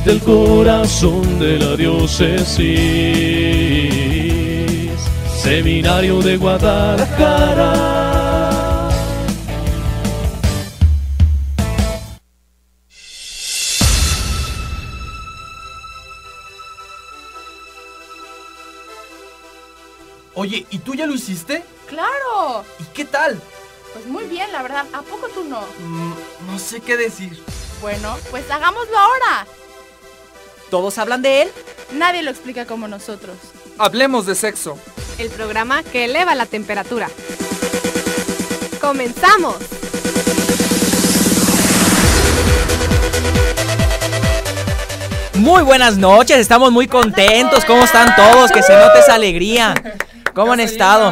desde el corazón de la diócesis, Seminario de Guadalajara. Oye, ¿y tú ya lo hiciste? ¡Claro! ¿Y qué tal? Pues muy bien, la verdad. ¿A poco tú no? No sé qué decir. Bueno, pues hagámoslo ahora. ¿Todos hablan de él? Nadie lo explica como nosotros. Hablemos de sexo. El programa que eleva la temperatura. ¡Comenzamos! Muy buenas noches, estamos muy contentos. ¿Cómo están todos? Que se note esa alegría. ¿Cómo han estado?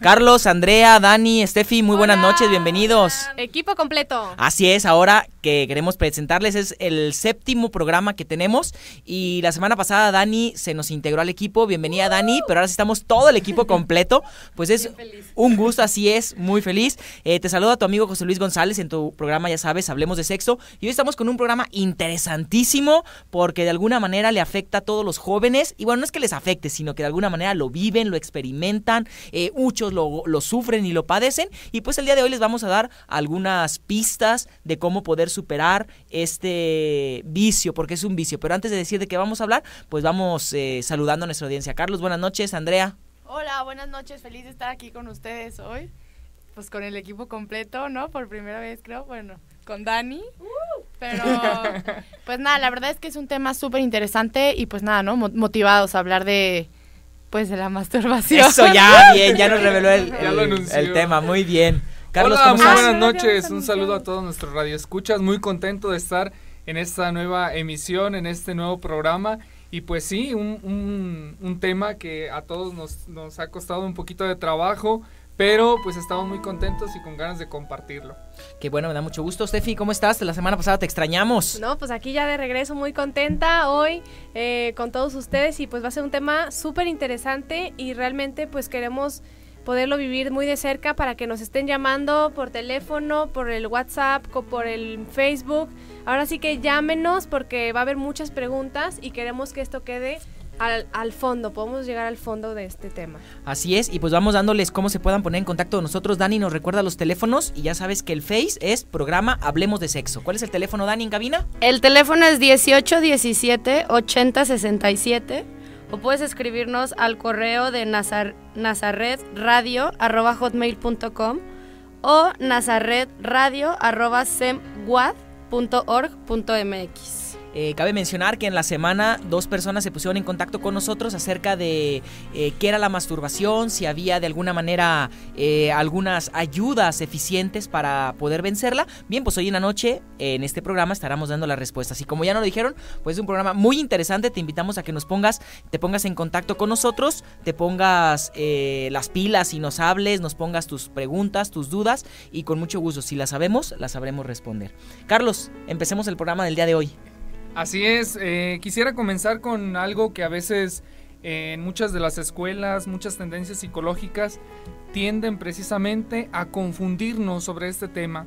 Carlos, Andrea, Dani, Steffi, muy buenas noches, bienvenidos. Equipo completo. Así es, ahora que queremos presentarles es el 7º programa que tenemos y la semana pasada Dani se nos integró al equipo, bienvenida Dani, pero ahora sí estamos todo el equipo completo, pues es un gusto, así es, muy feliz. Te saluda tu amigo José Luis González en tu programa, ya sabes, Hablemos de Sexo, y hoy estamos con un programa interesantísimo porque de alguna manera le afecta a todos los jóvenes, y bueno, no es que les afecte, sino que de alguna manera lo viven, lo experimentan, muchos lo sufren y lo padecen, y pues el día de hoy les vamos a dar algunas pistas de cómo poder superar este vicio, porque es un vicio. Pero antes de decir de qué vamos a hablar, pues vamos saludando a nuestra audiencia. Carlos, buenas noches. Andrea. Hola, buenas noches. Feliz de estar aquí con ustedes hoy. Pues con el equipo completo, ¿no? Por primera vez, creo. Bueno, con Dani. Pero, pues nada, la verdad es que es un tema súper interesante y pues nada, ¿no? Motivados a hablar de... pues de la masturbación. Eso ya, bien, ya nos reveló el tema, muy bien. Carlos, hola, ¿cómo muy estás? buenas noches, un saludo a todos nuestros radioescuchas, muy contento de estar en esta nueva emisión, en este nuevo programa, y pues sí, un tema que a todos nos ha costado un poquito de trabajo, pero pues estamos muy contentos y con ganas de compartirlo. Qué bueno, me da mucho gusto. Steffi, ¿cómo estás? La semana pasada te extrañamos. No, pues aquí ya de regreso, muy contenta hoy con todos ustedes, y pues va a ser un tema súper interesante y realmente pues queremos poderlo vivir muy de cerca para que nos estén llamando por teléfono, por el WhatsApp, por el Facebook. Ahora sí que llámenos porque va a haber muchas preguntas y queremos que esto quede al fondo, podemos llegar al fondo de este tema. Así es, y pues vamos dándoles cómo se puedan poner en contacto con nosotros. Dani nos recuerda los teléfonos y ya sabes que el Face es programa Hablemos de Sexo. ¿Cuál es el teléfono, Dani, en cabina? El teléfono es 1817-8067 o puedes escribirnos al correo de nazaretradio@hotmail.com o nazaretradio@semguad.org.mx. Cabe mencionar que en la semana 2 personas se pusieron en contacto con nosotros acerca de qué era la masturbación, si había de alguna manera algunas ayudas eficientes para poder vencerla. Bien, pues hoy en la noche en este programa estaremos dando las respuestas. Y como ya nos lo dijeron, pues es un programa muy interesante. Te invitamos a que te pongas en contacto con nosotros, te pongas las pilas y nos hables, nos pongas tus preguntas, tus dudas, y con mucho gusto, si las sabemos, las sabremos responder. Carlos, empecemos el programa del día de hoy. Así es, quisiera comenzar con algo que a veces en muchas de las escuelas, muchas tendencias psicológicas tienden precisamente a confundirnos sobre este tema,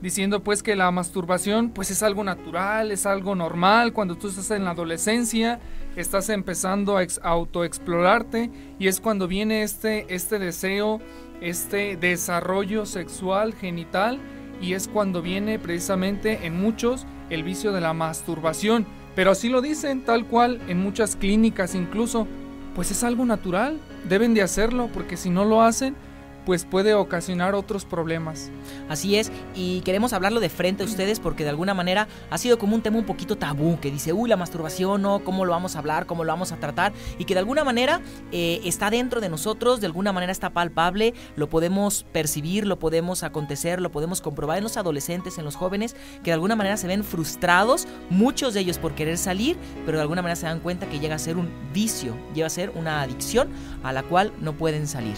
diciendo pues que la masturbación pues es algo natural, es algo normal, cuando tú estás en la adolescencia, estás empezando a autoexplorarte y es cuando viene este deseo, este desarrollo sexual genital, y es cuando viene precisamente en muchos el vicio de la masturbación, pero así lo dicen tal cual en muchas clínicas incluso, pues es algo natural, deben de hacerlo porque si no lo hacen pues puede ocasionar otros problemas. Así es, y queremos hablarlo de frente a ustedes porque de alguna manera ha sido como un tema un poquito tabú, que dice, la masturbación, ¿no? ¿Cómo lo vamos a hablar? ¿Cómo lo vamos a tratar? Y que de alguna manera está dentro de nosotros, de alguna manera está palpable, lo podemos percibir, lo podemos acontecer, lo podemos comprobar en los adolescentes, en los jóvenes, que de alguna manera se ven frustrados, muchos de ellos por querer salir, pero de alguna manera se dan cuenta que llega a ser un vicio, llega a ser una adicción a la cual no pueden salir.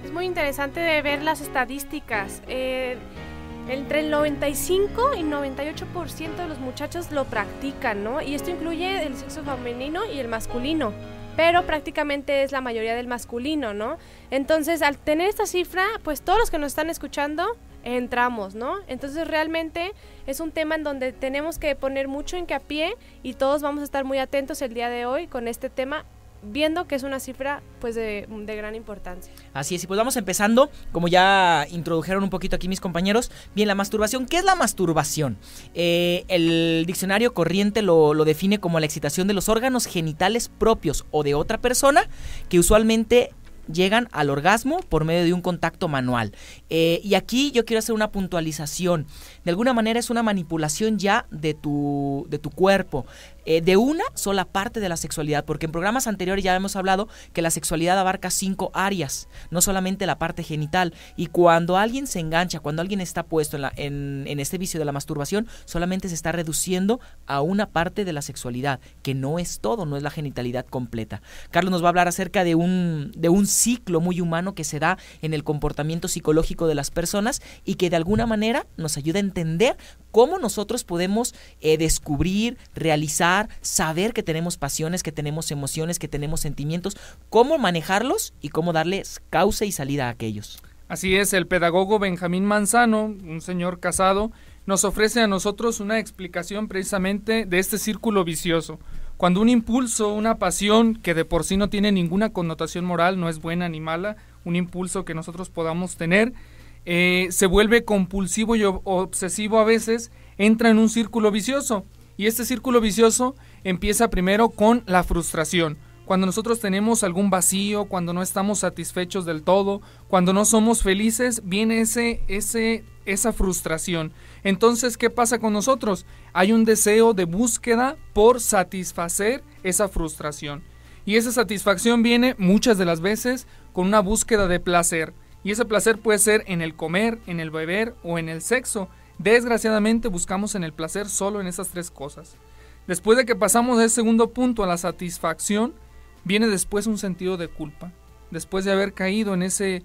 Es muy interesante de ver las estadísticas. Entre el 95 y 98% de los muchachos lo practican, ¿no? Y esto incluye el sexo femenino y el masculino, pero prácticamente es la mayoría del masculino, ¿no? Entonces, al tener esta cifra, pues todos los que nos están escuchando, entramos, ¿no? Entonces realmente es un tema en donde tenemos que poner mucho hincapié y todos vamos a estar muy atentos el día de hoy con este tema, viendo que es una cifra pues de gran importancia. Así es, y pues vamos empezando, como ya introdujeron un poquito aquí mis compañeros. Bien, la masturbación, ¿qué es la masturbación? El diccionario corriente lo define como la excitación de los órganos genitales propios o de otra persona que usualmente llegan al orgasmo por medio de un contacto manual. Y aquí yo quiero hacer una puntualización. De alguna manera es una manipulación ya de tu cuerpo, de una sola parte de la sexualidad, porque en programas anteriores ya hemos hablado que la sexualidad abarca 5 áreas, no solamente la parte genital, y cuando alguien se engancha, cuando alguien está puesto en este vicio de la masturbación, solamente se está reduciendo a una parte de la sexualidad, que no es todo, no es la genitalidad completa. Carlos nos va a hablar acerca de un ciclo muy humano que se da en el comportamiento psicológico de las personas y que de alguna manera nos ayuda a entender cómo nosotros podemos descubrir, realizar, saber que tenemos pasiones, que tenemos emociones, que tenemos sentimientos, cómo manejarlos y cómo darles causa y salida a aquellos. Así es, el pedagogo Benjamín Manzano, un señor casado, nos ofrece a nosotros una explicación precisamente de este círculo vicioso. Cuando un impulso, una pasión que de por sí no tiene ninguna connotación moral, no es buena ni mala, un impulso que nosotros podamos tener, se vuelve compulsivo y obsesivo a veces, entra en un círculo vicioso. Y este círculo vicioso empieza primero con la frustración. Cuando nosotros tenemos algún vacío, cuando no estamos satisfechos del todo, cuando no somos felices, viene esa frustración. Entonces, ¿qué pasa con nosotros? Hay un deseo de búsqueda por satisfacer esa frustración. Y esa satisfacción viene muchas de las veces con una búsqueda de placer. Y ese placer puede ser en el comer, en el beber o en el sexo. Desgraciadamente buscamos en el placer solo en esas 3 cosas. Después de que pasamos del segundo punto a la satisfacción, viene después un sentido de culpa. Después de haber caído en ese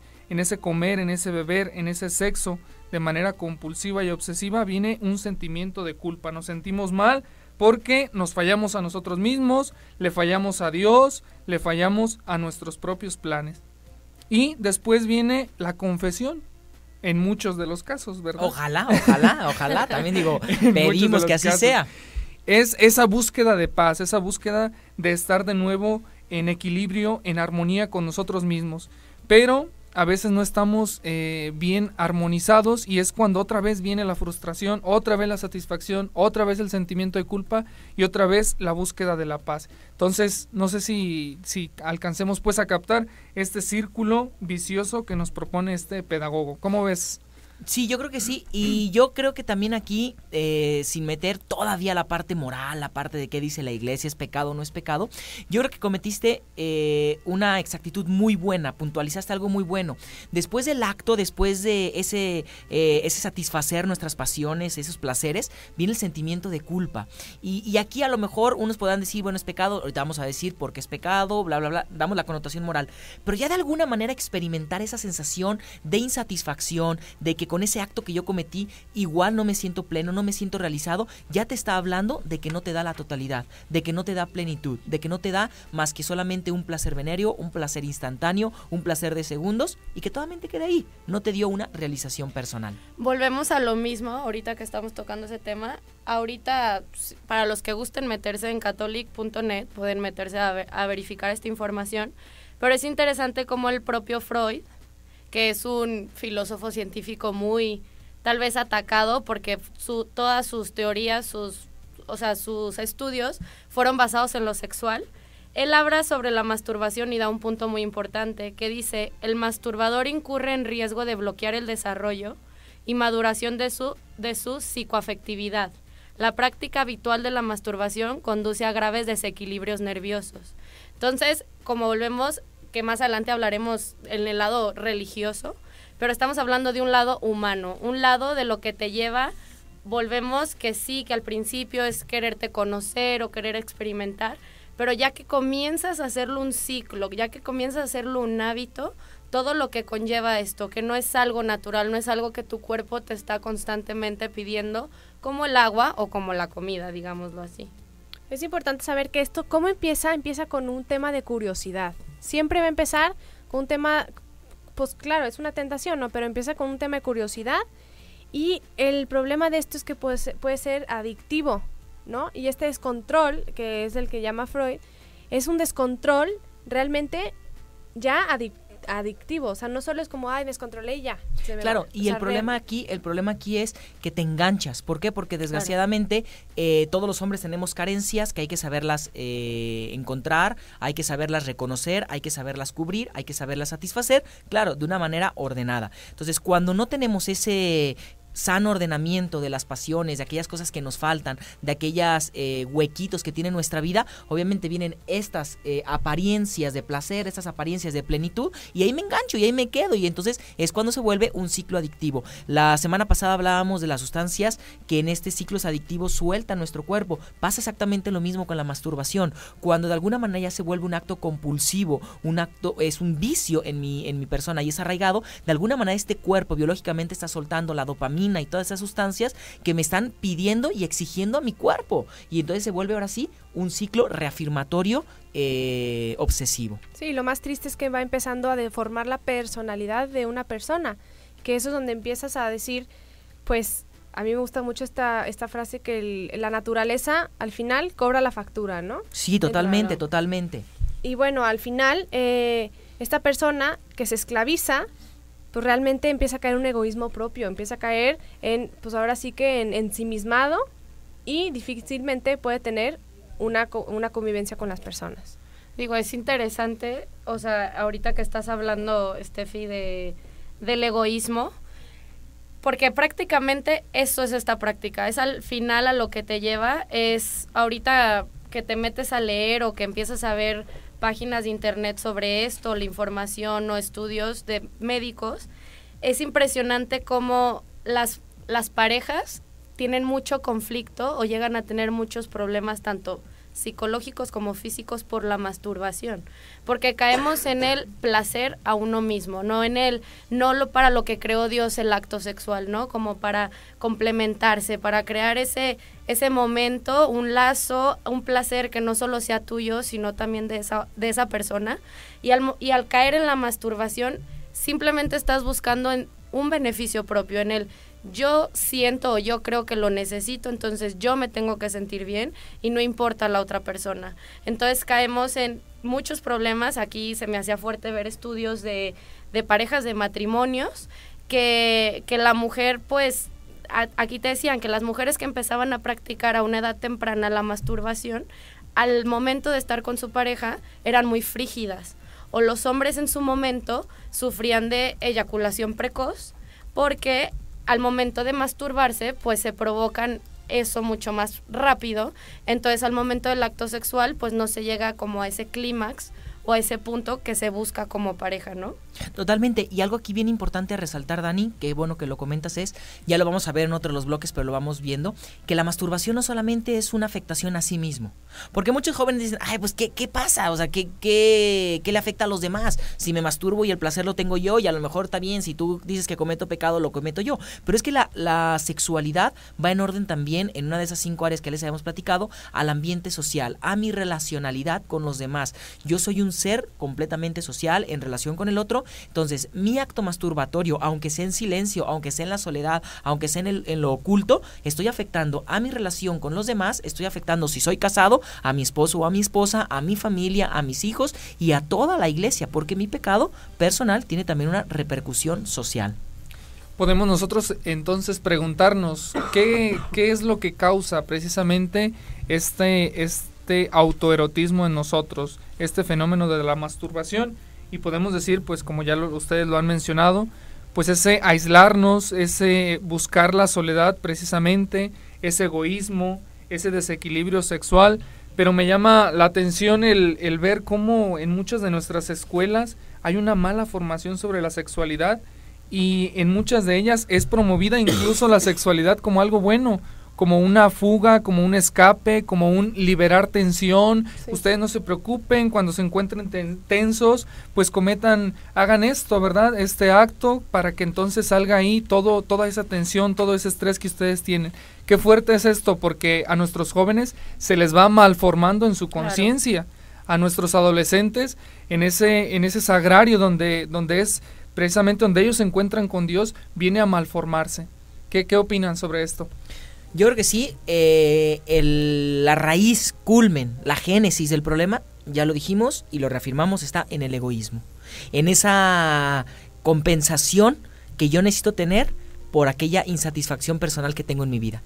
comer, en ese beber, en ese sexo de manera compulsiva y obsesiva, viene un sentimiento de culpa. Nos sentimos mal porque nos fallamos a nosotros mismos, le fallamos a Dios, le fallamos a nuestros propios planes. Y después viene la confesión, en muchos de los casos, ¿verdad? Ojalá, también digo, pedimos que así sea. Es esa búsqueda de paz, esa búsqueda de estar de nuevo en equilibrio, en armonía con nosotros mismos, pero a veces no estamos bien armonizados y es cuando otra vez viene la frustración, otra vez la satisfacción, otra vez el sentimiento de culpa y otra vez la búsqueda de la paz. Entonces, no sé si alcancemos pues a captar este círculo vicioso que nos propone este pedagogo. ¿Cómo ves? Sí, yo creo que sí, y yo creo que también aquí, sin meter todavía la parte moral, la parte de qué dice la iglesia, es pecado o no es pecado, yo creo que cometiste una exactitud muy buena, puntualizaste algo muy bueno. Después del acto, después de ese satisfacer nuestras pasiones, esos placeres, viene el sentimiento de culpa. Y aquí a lo mejor unos podrán decir, bueno, es pecado, ahorita vamos a decir por qué es pecado, bla, bla, bla, damos la connotación moral, pero ya de alguna manera experimentar esa sensación de insatisfacción, de que con ese acto que yo cometí igual no me siento pleno, no me siento realizado, ya te está hablando de que no te da la totalidad, de que no te da plenitud, de que no te da más que solamente un placer venéreo, un placer instantáneo, un placer de segundos y que totalmente queda ahí, no te dio una realización personal. Volvemos a lo mismo, ahorita que estamos tocando ese tema. Ahorita, para los que gusten meterse en catholic.net, pueden meterse a verificar esta información, pero es interesante como el propio Freud, que es un filósofo científico muy, tal vez atacado, porque todas sus teorías, sus estudios fueron basados en lo sexual. Él habla sobre la masturbación y da un punto muy importante, que dice, el masturbador incurre en riesgo de bloquear el desarrollo y maduración de su psicoafectividad. La práctica habitual de la masturbación conduce a graves desequilibrios nerviosos. Entonces, como volvemos, que más adelante hablaremos en el lado religioso, pero estamos hablando de un lado humano, un lado de lo que te lleva, volvemos que sí, que al principio es quererte conocer o querer experimentar, pero ya que comienzas a hacerlo un ciclo, ya que comienzas a hacerlo un hábito, todo lo que conlleva esto, que no es algo natural, no es algo que tu cuerpo te está constantemente pidiendo, como el agua o como la comida, digámoslo así. Es importante saber que esto, ¿cómo empieza? Empieza con un tema de curiosidad. Siempre va a empezar con un tema, pues claro, es una tentación, ¿no? Pero empieza con un tema de curiosidad Y el problema de esto es que puede ser adictivo, ¿no? Y este descontrol, que es el que llama Freud, es un descontrol realmente ya adictivo, o sea, no solo es como, ay, me descontrolé y ya. Claro, y el problema aquí es que te enganchas. ¿Por qué? Porque desgraciadamente todos los hombres tenemos carencias que hay que saberlas encontrar, hay que saberlas reconocer, hay que saberlas cubrir, hay que saberlas satisfacer, claro, de una manera ordenada. Entonces, cuando no tenemos ese sano ordenamiento de las pasiones, de aquellas cosas que nos faltan, de aquellas huequitos que tiene nuestra vida, obviamente vienen estas apariencias de placer, estas apariencias de plenitud, y ahí me engancho y ahí me quedo, y entonces es cuando se vuelve un ciclo adictivo. La semana pasada hablábamos de las sustancias que en este ciclo adictivo suelta nuestro cuerpo. Pasa exactamente lo mismo con la masturbación. Cuando de alguna manera ya se vuelve un acto compulsivo, es un vicio en mi persona y es arraigado, de alguna manera este cuerpo biológicamente está soltando la dopamina y todas esas sustancias que me están pidiendo y exigiendo a mi cuerpo, y entonces se vuelve ahora sí un ciclo reafirmatorio obsesivo. Sí, lo más triste es que va empezando a deformar la personalidad de una persona, que eso es donde empiezas a decir, pues a mí me gusta mucho esta frase que la naturaleza al final cobra la factura, ¿no? Sí, totalmente, totalmente. Y bueno, al final esta persona que se esclaviza, pues realmente empieza a caer un egoísmo propio, empieza a caer en, pues ahora sí que en ensimismado, y difícilmente puede tener una convivencia con las personas. Digo, es interesante, o sea, ahorita que estás hablando, Steffi, del egoísmo, porque prácticamente eso es esta práctica, es al final a lo que te lleva, es ahorita que te metes a leer o que empiezas a ver páginas de internet sobre esto, la información o estudios de médicos, es impresionante cómo las parejas tienen mucho conflicto o llegan a tener muchos problemas tanto psicológicos como físicos por la masturbación, porque caemos en el placer a uno mismo, no para lo que creó Dios el acto sexual, ¿no? Como para complementarse, para crear ese momento, un lazo, un placer que no solo sea tuyo, sino también de esa persona, y al caer en la masturbación, simplemente estás buscando un beneficio propio, en el yo siento o yo creo que lo necesito, entonces yo me tengo que sentir bien y no importa la otra persona. Entonces caemos en muchos problemas. Aquí se me hacía fuerte ver estudios de parejas de matrimonios que la mujer, pues, aquí te decían que las mujeres que empezaban a practicar a una edad temprana la masturbación, al momento de estar con su pareja eran muy frígidas, o los hombres en su momento sufrían de eyaculación precoz porque al momento de masturbarse, pues se provocan eso mucho más rápido, entonces al momento del acto sexual, pues no se llega como a ese clímax o a ese punto que se busca como pareja, ¿no? Totalmente, y algo aquí bien importante a resaltar, Dani, que bueno que lo comentas, es, ya lo vamos a ver en otro de los bloques, pero lo vamos viendo, que la masturbación no solamente es una afectación a sí mismo, porque muchos jóvenes dicen, ay, pues, ¿qué pasa? O sea, ¿qué le afecta a los demás? Si me masturbo y el placer lo tengo yo, y a lo mejor está bien, si tú dices que cometo pecado, lo cometo yo, pero es que la sexualidad va en orden también, en una de esas 5 áreas que les habíamos platicado, al ambiente social, a mi relacionalidad con los demás. Yo soy un ser completamente social en relación con el otro, entonces mi acto masturbatorio, aunque sea en silencio, aunque sea en la soledad, aunque sea en lo oculto, estoy afectando a mi relación con los demás, estoy afectando, si soy casado, a mi esposo o a mi esposa, a mi familia, a mis hijos y a toda la iglesia, porque mi pecado personal tiene también una repercusión social. Podemos nosotros entonces preguntarnos qué es lo que causa precisamente este autoerotismo en nosotros, este fenómeno de la masturbación, y podemos decir, pues como ya ustedes lo han mencionado, pues ese aislarnos, ese buscar la soledad precisamente, ese egoísmo, ese desequilibrio sexual, pero me llama la atención el ver cómo en muchas de nuestras escuelas hay una mala formación sobre la sexualidad, y en muchas de ellas es promovida incluso la sexualidad como algo bueno, como una fuga, como un escape, como un liberar tensión. Sí. Ustedes no se preocupen, cuando se encuentren tensos, pues hagan esto, ¿verdad? Este acto, para que entonces salga ahí toda esa tensión, todo ese estrés que ustedes tienen. Qué fuerte es esto, porque a nuestros jóvenes se les va malformando en su conciencia. Claro. A nuestros adolescentes, en ese sagrario donde es precisamente donde ellos se encuentran con Dios, viene a malformarse. ¿Qué opinan sobre esto? Yo creo que sí, la raíz, culmen, la génesis del problema, ya lo dijimos y lo reafirmamos, está en el egoísmo. En esa compensación que yo necesito tener por aquella insatisfacción personal que tengo en mi vida.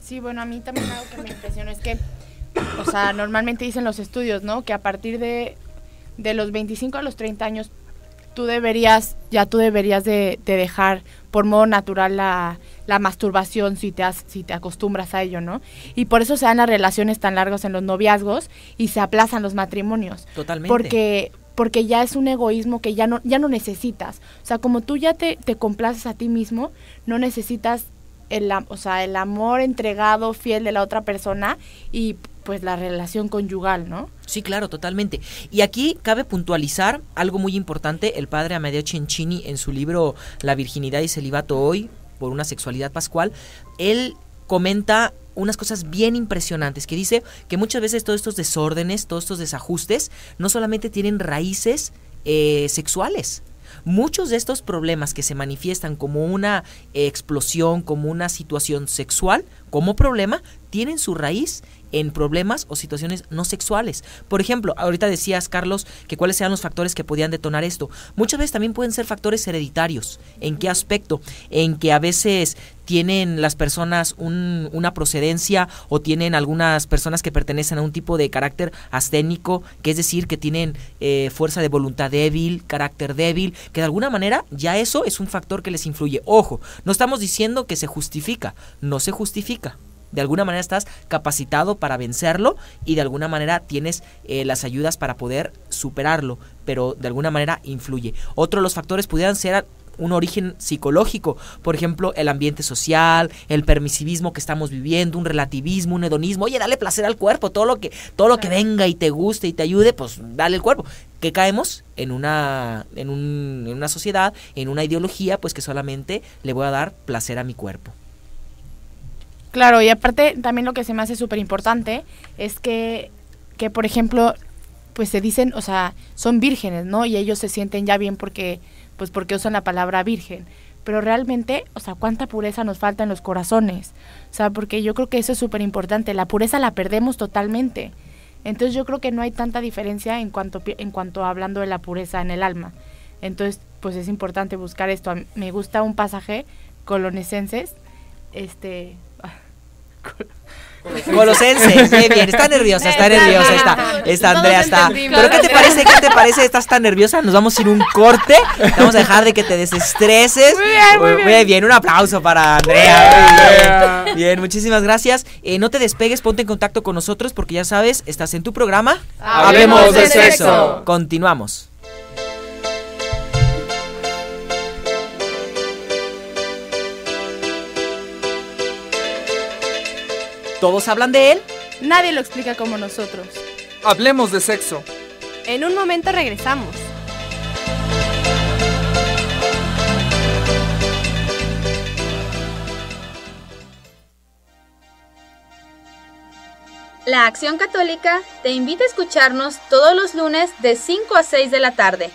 Sí, bueno, a mí también algo que me impresiona es que, o sea, normalmente dicen los estudios, ¿no? Que a partir de los 25 a los 30 años, tú deberías de dejar por modo natural la masturbación si te acostumbras a ello, ¿no? Y por eso se dan las relaciones tan largas en los noviazgos y se aplazan los matrimonios. Totalmente. Porque ya es un egoísmo que ya no necesitas. O sea, como tú ya te complaces a ti mismo, no necesitas el amor entregado, fiel de la otra persona y pues la relación conyugal, ¿no? Sí, claro, totalmente. Y aquí cabe puntualizar algo muy importante. El padre Amedeo Cencini, en su libro La virginidad y celibato hoy, por una sexualidad pascual, él comenta unas cosas bien impresionantes, que dice que muchas veces todos estos desórdenes, todos estos desajustes, no solamente tienen raíces sexuales. Muchos de estos problemas que se manifiestan como una explosión, como una situación sexual, como problema, tienen su raíz en problemas o situaciones no sexuales. Por ejemplo, ahorita decías, Carlos, que cuáles eran los factores que podían detonar esto. Muchas veces también pueden ser factores hereditarios. ¿En qué aspecto? En que a veces tienen las personas una procedencia o tienen algunas personas que pertenecen a un tipo de carácter asténico, que es decir, que tienen fuerza de voluntad débil, carácter débil, que de alguna manera ya eso es un factor que les influye. Ojo, no estamos diciendo que se justifica, no se justifica. De alguna manera estás capacitado para vencerlo y de alguna manera tienes las ayudas para poder superarlo, pero de alguna manera influye. Otro de los factores pudieran ser un origen psicológico, por ejemplo, el ambiente social, el permisivismo que estamos viviendo, un relativismo, un hedonismo. Oye, dale placer al cuerpo, todo lo que venga y te guste y te ayude, pues dale el cuerpo. Que caemos en una sociedad, en una ideología, pues que solamente le voy a dar placer a mi cuerpo. Claro, y aparte también lo que se me hace súper importante es que por ejemplo, pues se dicen, o sea, son vírgenes, ¿no? Y ellos se sienten ya bien porque usan la palabra virgen. Pero realmente, o sea, ¿cuánta pureza nos falta en los corazones? O sea, porque yo creo que eso es súper importante. La pureza la perdemos totalmente. Entonces yo creo que no hay tanta diferencia en cuanto hablando de la pureza en el alma. Entonces, pues es importante buscar esto. Me gusta un pasaje, Colosenses, Colosenses, bien, está nerviosa está Andrea, está. Pero ¿qué te parece? ¿Estás tan nerviosa? Nos vamos a ir un corte, vamos a dejar de que te desestreses. Muy bien, un aplauso para Andrea. Bien, muchísimas gracias. No te despegues, ponte en contacto con nosotros porque ya sabes, estás en tu programa Hablemos de Sexo. Continuamos. Todos hablan de él. Nadie lo explica como nosotros. Hablemos de sexo. En un momento regresamos. La Acción Católica te invita a escucharnos todos los lunes de 5 a 6 de la tarde.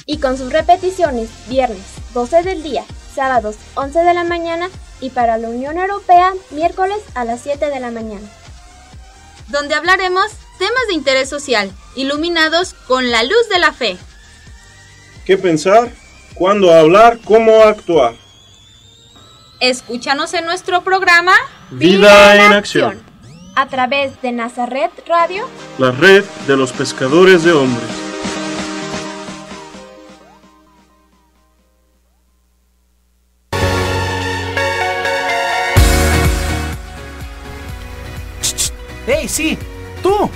Y con sus repeticiones viernes 12 del día, sábados 11 de la mañana y para la Unión Europea miércoles a las 7 de la mañana. Donde hablaremos temas de interés social, iluminados con la luz de la fe. ¿Qué pensar? ¿Cuándo hablar? ¿Cómo actuar? Escúchanos en nuestro programa Vida en Acción. A través de Nazaret Radio, la red de los pescadores de hombres. ¡Hey, sí! ¡Tú!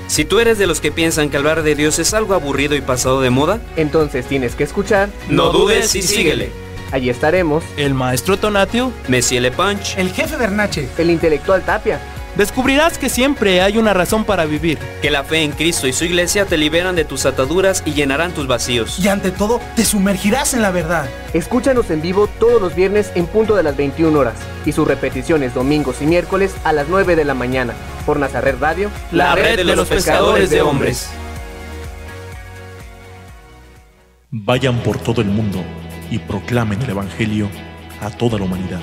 Si tú eres de los que piensan que hablar de Dios es algo aburrido y pasado de moda, entonces tienes que escuchar No dudes y síguele. Allí estaremos el maestro Tonatio, Messi L. Punch, el jefe Bernache, el intelectual Tapia. Descubrirás que siempre hay una razón para vivir. Que la fe en Cristo y su iglesia te liberan de tus ataduras y llenarán tus vacíos. Y ante todo, te sumergirás en la verdad. Escúchanos en vivo todos los viernes en punto de las 21 horas y sus repeticiones domingos y miércoles a las 9 de la mañana por Nazaret Radio, la red de los pescadores de hombres. Vayan por todo el mundo y proclamen el Evangelio a toda la humanidad.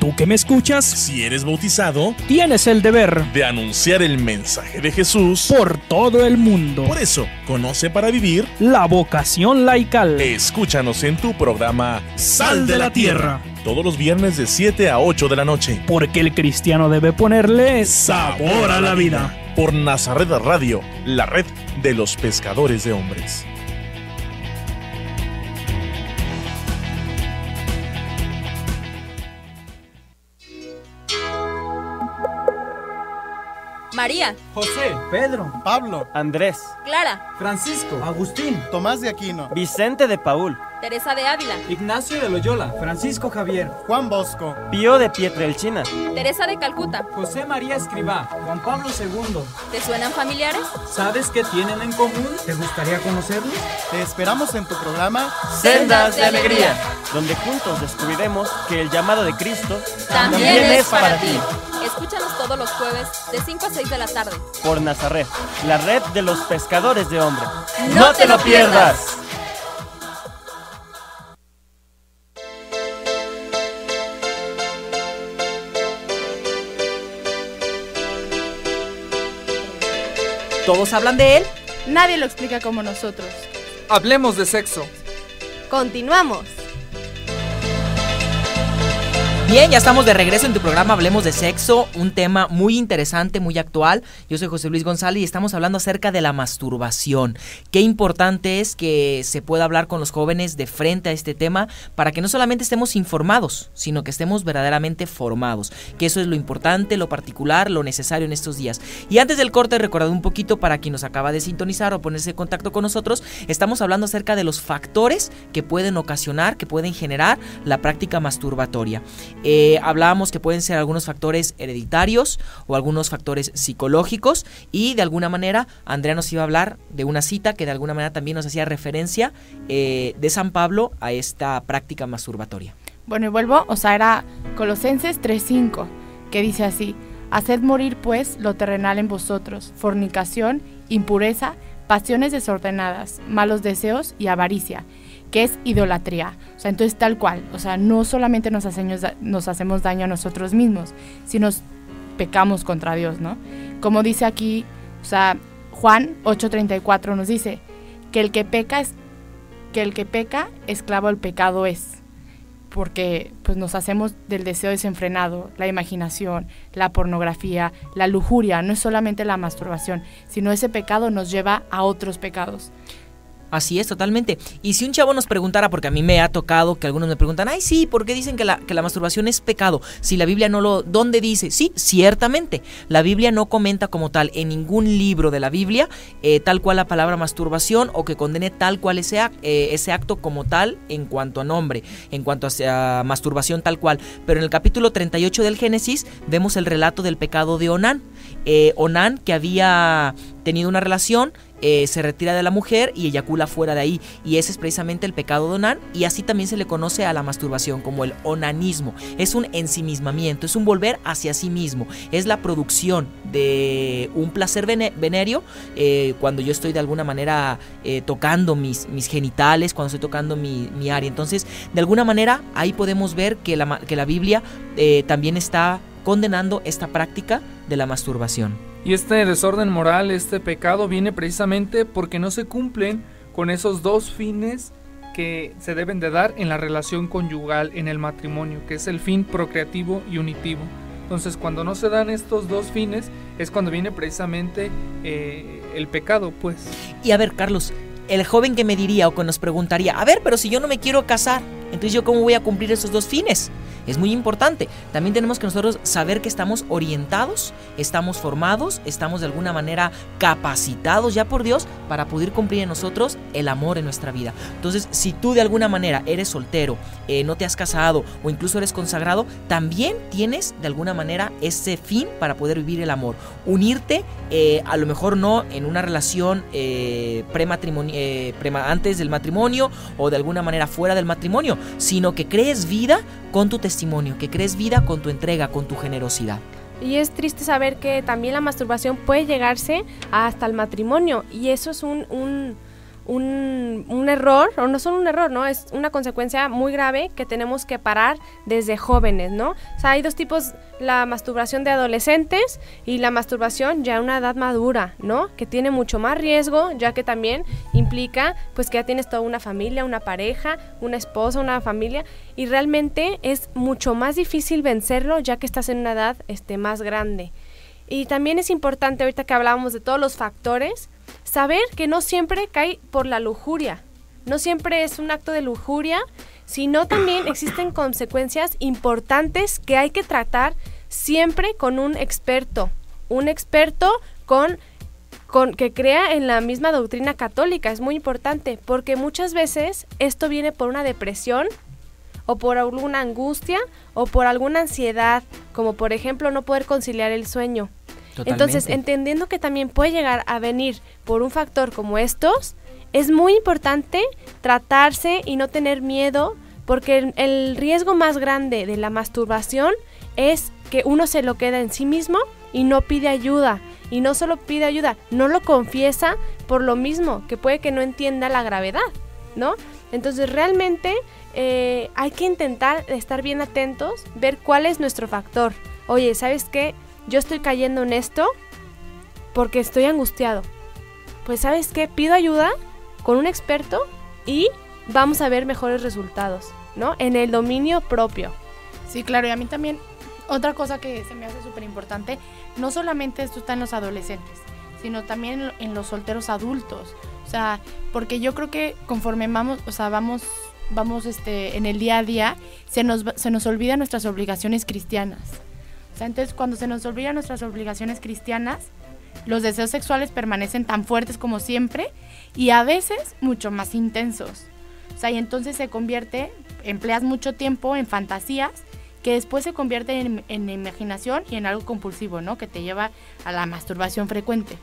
Tú que me escuchas, Si eres bautizado, tienes el deber de anunciar el mensaje de Jesús por todo el mundo. Por eso, conoce para vivir la vocación laical. Escúchanos en tu programa Sal de la Tierra, todos los viernes de 7 a 8 de la noche. Porque el cristiano debe ponerle sabor a la vida. Por Nazaret Radio, la red de los pescadores de hombres. María, José, Pedro, Pablo, Andrés, Clara, Francisco, Agustín, Tomás de Aquino, Vicente de Paúl, Teresa de Ávila, Ignacio de Loyola, Francisco Javier, Juan Bosco, Pío de Pietrelcina, Teresa de Calcuta, José María Escrivá, Juan Pablo II. ¿Te suenan familiares? ¿Sabes qué tienen en común? ¿Te gustaría conocerlos? Te esperamos en tu programa Sendas de Alegría, donde juntos descubriremos que el llamado de Cristo también es para ti. Escúchanos todos los jueves de 5 a 6 de la tarde. Por Nazaret, la red de los pescadores de hombres. ¡No te lo pierdas! Todos hablan de él. Nadie lo explica como nosotros. Hablemos de sexo. Continuamos. Bien, ya estamos de regreso en tu programa Hablemos de Sexo, un tema muy interesante, muy actual. Yo soy José Luis González y estamos hablando acerca de la masturbación. Qué importante es que se pueda hablar con los jóvenes de frente a este tema para que no solamente estemos informados, sino que estemos verdaderamente formados. Que eso es lo importante, lo particular, lo necesario en estos días. Y antes del corte, recordad un poquito para quien nos acaba de sintonizar o ponerse en contacto con nosotros, estamos hablando acerca de los factores que pueden ocasionar, que pueden generar la práctica masturbatoria. Hablábamos que pueden ser algunos factores hereditarios o algunos factores psicológicos y de alguna manera Andrea nos iba a hablar de una cita que de alguna manera también nos hacía referencia de San Pablo a esta práctica masturbatoria. Bueno, y vuelvo, era Colosenses 3:5, que dice así: haced morir pues lo terrenal en vosotros, fornicación, impureza, pasiones desordenadas, malos deseos y avaricia, que es idolatría. Entonces tal cual, no solamente nos hacemos daño a nosotros mismos, sino pecamos contra Dios, ¿no? Como dice aquí, Juan 8:34 nos dice que el que peca, esclavo al pecado es, porque pues nos hacemos del deseo desenfrenado, la imaginación, la pornografía, la lujuria. No es solamente la masturbación, sino ese pecado nos lleva a otros pecados. Así es, totalmente. Y si un chavo nos preguntara, porque a mí me ha tocado que algunos me preguntan, ay, sí, ¿por qué dicen que la masturbación es pecado? Si la Biblia no lo... ¿Dónde dice? Sí, ciertamente. La Biblia no comenta como tal en ningún libro de la Biblia tal cual la palabra masturbación o que condene tal cual ese acto como tal en cuanto a nombre, en cuanto a masturbación tal cual. Pero en el capítulo 38 del Génesis vemos el relato del pecado de Onán. Onán, que había tenido una relación, se retira de la mujer y eyacula fuera de ahí, y ese es precisamente el pecado de Onán, y así también se le conoce a la masturbación como el onanismo. Es un ensimismamiento, es un volver hacia sí mismo, es la producción de un placer venéreo cuando yo estoy de alguna manera tocando mis genitales, cuando estoy tocando mi área. Entonces, de alguna manera, ahí podemos ver que la Biblia también está condenando esta práctica de la masturbación. Y este desorden moral, este pecado, viene precisamente porque no se cumplen con esos dos fines que se deben de dar en la relación conyugal, en el matrimonio, que es el fin procreativo y unitivo. Entonces, cuando no se dan estos dos fines, es cuando viene precisamente el pecado, pues. Y a ver, Carlos, el joven que me diría o que nos preguntaría, a ver, pero si yo no me quiero casar, entonces yo cómo voy a cumplir esos dos fines. Es muy importante. También tenemos que nosotros saber que estamos orientados, estamos formados, estamos de alguna manera capacitados ya por Dios para poder cumplir en nosotros el amor en nuestra vida. Entonces, si tú de alguna manera eres soltero, no te has casado o incluso eres consagrado, también tienes de alguna manera ese fin para poder vivir el amor. Unirte, a lo mejor no en una relación antes del matrimonio o de alguna manera fuera del matrimonio, sino que crees vida con tu testimonio, que crees vida con tu entrega, con tu generosidad. Y es triste saber que también la masturbación puede llegarse hasta el matrimonio, y eso es un un error, o no solo un error, ¿no? Es una consecuencia muy grave que tenemos que parar desde jóvenes, ¿no? O sea, hay dos tipos, la masturbación de adolescentes y la masturbación ya a una edad madura, ¿no? Que tiene mucho más riesgo, ya que también implica, pues, que ya tienes toda una familia, una pareja, una esposa, una familia, y realmente es mucho más difícil vencerlo ya que estás en una edad más grande. Y también es importante, ahorita que hablábamos de todos los factores, saber que no siempre cae por la lujuria, no siempre es un acto de lujuria, sino también existen consecuencias importantes que hay que tratar siempre con un experto con que crea en la misma doctrina católica. Es muy importante porque muchas veces esto viene por una depresión o por alguna angustia o por alguna ansiedad, como por ejemplo no poder conciliar el sueño. Totalmente. Entonces, entendiendo que también puede llegar a venir por un factor como estos, es muy importante tratarse y no tener miedo, porque el riesgo más grande de la masturbación es que uno se lo queda en sí mismo y no pide ayuda. Y no solo pide ayuda, no lo confiesa por lo mismo, que puede que no entienda la gravedad, ¿no? Entonces, realmente hay que intentar estar bien atentos, ver cuál es nuestro factor. Oye, ¿sabes qué? Yo estoy cayendo en esto porque estoy angustiado. Pues, ¿sabes qué? Pido ayuda con un experto y vamos a ver mejores resultados, ¿no? En el dominio propio. Sí, claro, y a mí también otra cosa que se me hace súper importante, no solamente esto está en los adolescentes, sino también en los solteros adultos. O sea, porque yo creo que conforme vamos en el día a día, se nos olvidan nuestras obligaciones cristianas. O sea, entonces cuando se nos olvidan nuestras obligaciones cristianas, los deseos sexuales permanecen tan fuertes como siempre y a veces mucho más intensos. O sea, y entonces empleas mucho tiempo en fantasías que después se convierten en imaginación y en algo compulsivo, ¿no? Que te lleva a la masturbación frecuente.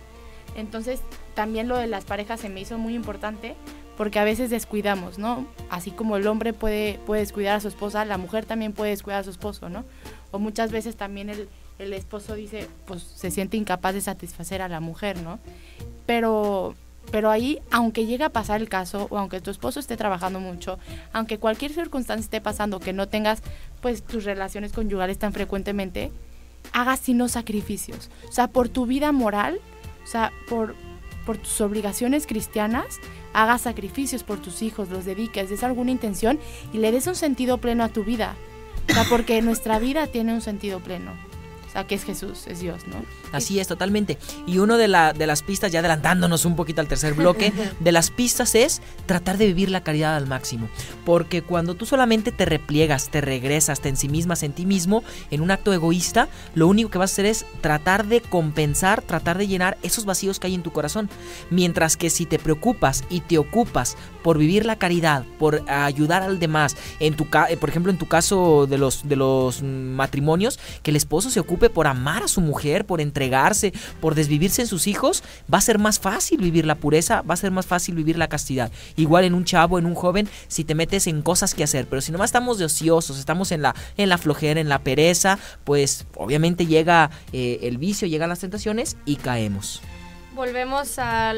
Entonces, también lo de las parejas se me hizo muy importante porque a veces descuidamos, ¿no? Así como el hombre puede descuidar a su esposa, la mujer también puede descuidar a su esposo, ¿no? O muchas veces también el esposo dice, pues se siente incapaz de satisfacer a la mujer, ¿no? Pero ahí, aunque llegue a pasar el caso, o aunque tu esposo esté trabajando mucho, aunque cualquier circunstancia esté pasando, que no tengas, pues, tus relaciones conyugales tan frecuentemente, hagas sino sacrificios. O sea, por tu vida moral, o sea, por tus obligaciones cristianas, hagas sacrificios por tus hijos, los dediques, des alguna intención y le des un sentido pleno a tu vida. O sea, porque nuestra vida tiene un sentido pleno. O sea, que es Jesús, es Dios, ¿no? Así es, totalmente. Y uno de las pistas, ya adelantándonos un poquito al tercer bloque, de las pistas es tratar de vivir la caridad al máximo. Porque cuando tú solamente te repliegas, te regresas, te ensimismas en ti mismo, en un acto egoísta, lo único que vas a hacer es tratar de compensar, tratar de llenar esos vacíos que hay en tu corazón. Mientras que si te preocupas y te ocupas por vivir la caridad, por ayudar al demás, por ejemplo, en tu caso de los matrimonios, que el esposo se ocupe por amar a su mujer, por entregarse, por desvivirse en sus hijos, va a ser más fácil vivir la pureza, va a ser más fácil vivir la castidad. Igual en un chavo, en un joven, si te metes en cosas que hacer, pero si nomás estamos de ociosos, estamos en la flojera, en la pereza, pues obviamente llega el vicio, llegan las tentaciones y caemos. Volvemos a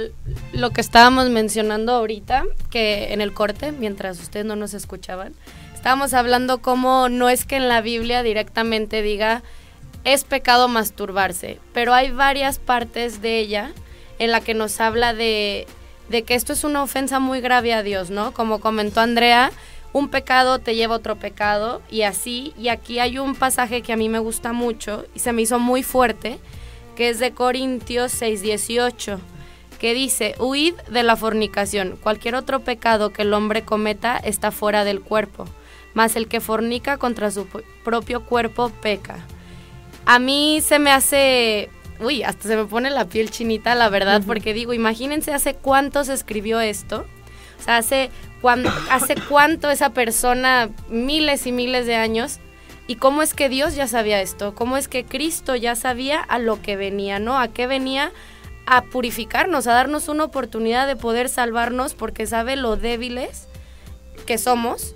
lo que estábamos mencionando ahorita, que en el corte, mientras ustedes no nos escuchaban, estábamos hablando cómo no es que en la Biblia directamente diga es pecado masturbarse, pero hay varias partes de ella en la que nos habla de que esto es una ofensa muy grave a Dios, ¿no? Como comentó Andrea, un pecado te lleva a otro pecado y así, y aquí hay un pasaje que a mí me gusta mucho y se me hizo muy fuerte, que es de Corintios 6:18, que dice, huid de la fornicación, cualquier otro pecado que el hombre cometa está fuera del cuerpo, mas el que fornica contra su propio cuerpo peca. A mí se me hace, hasta se me pone la piel chinita, la verdad, porque digo, imagínense hace cuánto se escribió esto, o sea, hace cuánto esa persona, miles y miles de años, y cómo es que Dios ya sabía esto, cómo es que Cristo ya sabía a lo que venía, ¿no? A qué venía, a purificarnos, a darnos una oportunidad de poder salvarnos, porque sabe lo débiles que somos,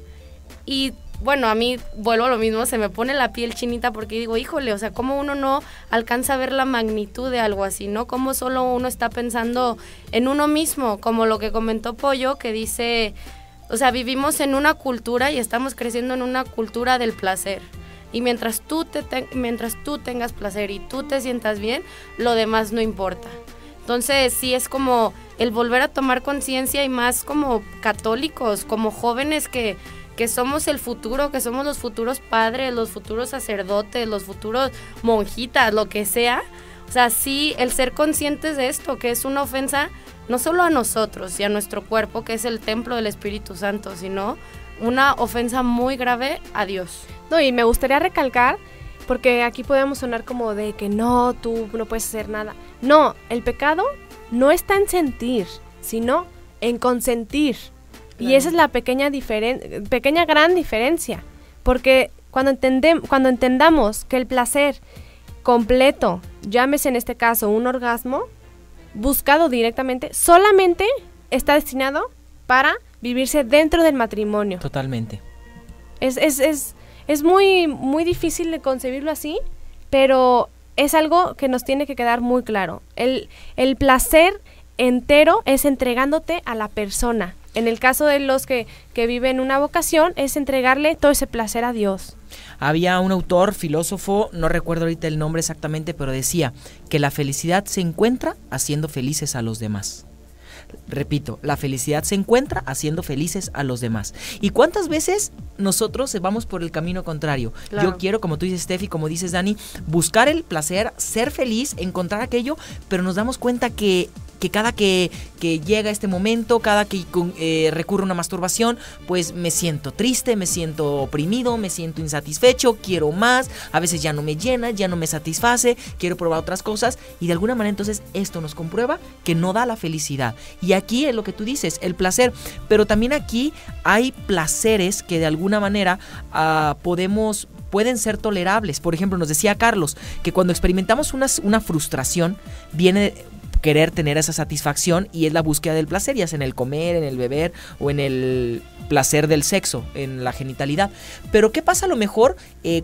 y bueno, a mí vuelvo a lo mismo, se me pone la piel chinita porque digo, híjole, o sea, cómo uno no alcanza a ver la magnitud de algo así, ¿no? Cómo solo uno está pensando en uno mismo, como lo que comentó Pollo, que dice, o sea, vivimos en una cultura y estamos creciendo en una cultura del placer. Y mientras tú tengas placer y tú te sientas bien, lo demás no importa. Entonces sí es como el volver a tomar conciencia y más como católicos, como jóvenes que somos el futuro, que somos los futuros padres, los futuros sacerdotes, los futuros monjitas, lo que sea. O sea, sí, el ser conscientes de esto, que es una ofensa no solo a nosotros y a nuestro cuerpo, que es el templo del Espíritu Santo, sino una ofensa muy grave a Dios. No, y me gustaría recalcar, porque aquí podemos sonar como de que no, tú no puedes hacer nada. No, el pecado no está en sentir, sino en consentir. Claro. Y esa es la pequeña gran diferencia. Porque cuando entendamos que el placer completo, llámese en este caso un orgasmo, buscado directamente, solamente está destinado para vivirse dentro del matrimonio. Totalmente. Es muy, muy difícil de concebirlo así, pero es algo que nos tiene que quedar muy claro. El placer entero es entregándote a la persona. En el caso de los que viven una vocación, es entregarle todo ese placer a Dios. Había un autor, filósofo, no recuerdo ahorita el nombre exactamente, pero decía que la felicidad se encuentra haciendo felices a los demás. Repito, la felicidad se encuentra haciendo felices a los demás. ¿Y cuántas veces nosotros vamos por el camino contrario? Claro. Yo quiero, como tú dices, Steffi, como dices, Dani, buscar el placer, ser feliz, encontrar aquello, pero nos damos cuenta que cada que llega este momento, cada que recurre a una masturbación, pues me siento triste, me siento oprimido, me siento insatisfecho, quiero más, a veces ya no me llena, ya no me satisface, quiero probar otras cosas y de alguna manera entonces esto nos comprueba que no da la felicidad. Y aquí es lo que tú dices, el placer, pero también aquí hay placeres que de alguna manera pueden ser tolerables. Por ejemplo, nos decía Carlos que cuando experimentamos una frustración viene querer tener esa satisfacción y es la búsqueda del placer, ya sea en el comer, en el beber o en el placer del sexo, en la genitalidad. Pero ¿qué pasa a lo mejor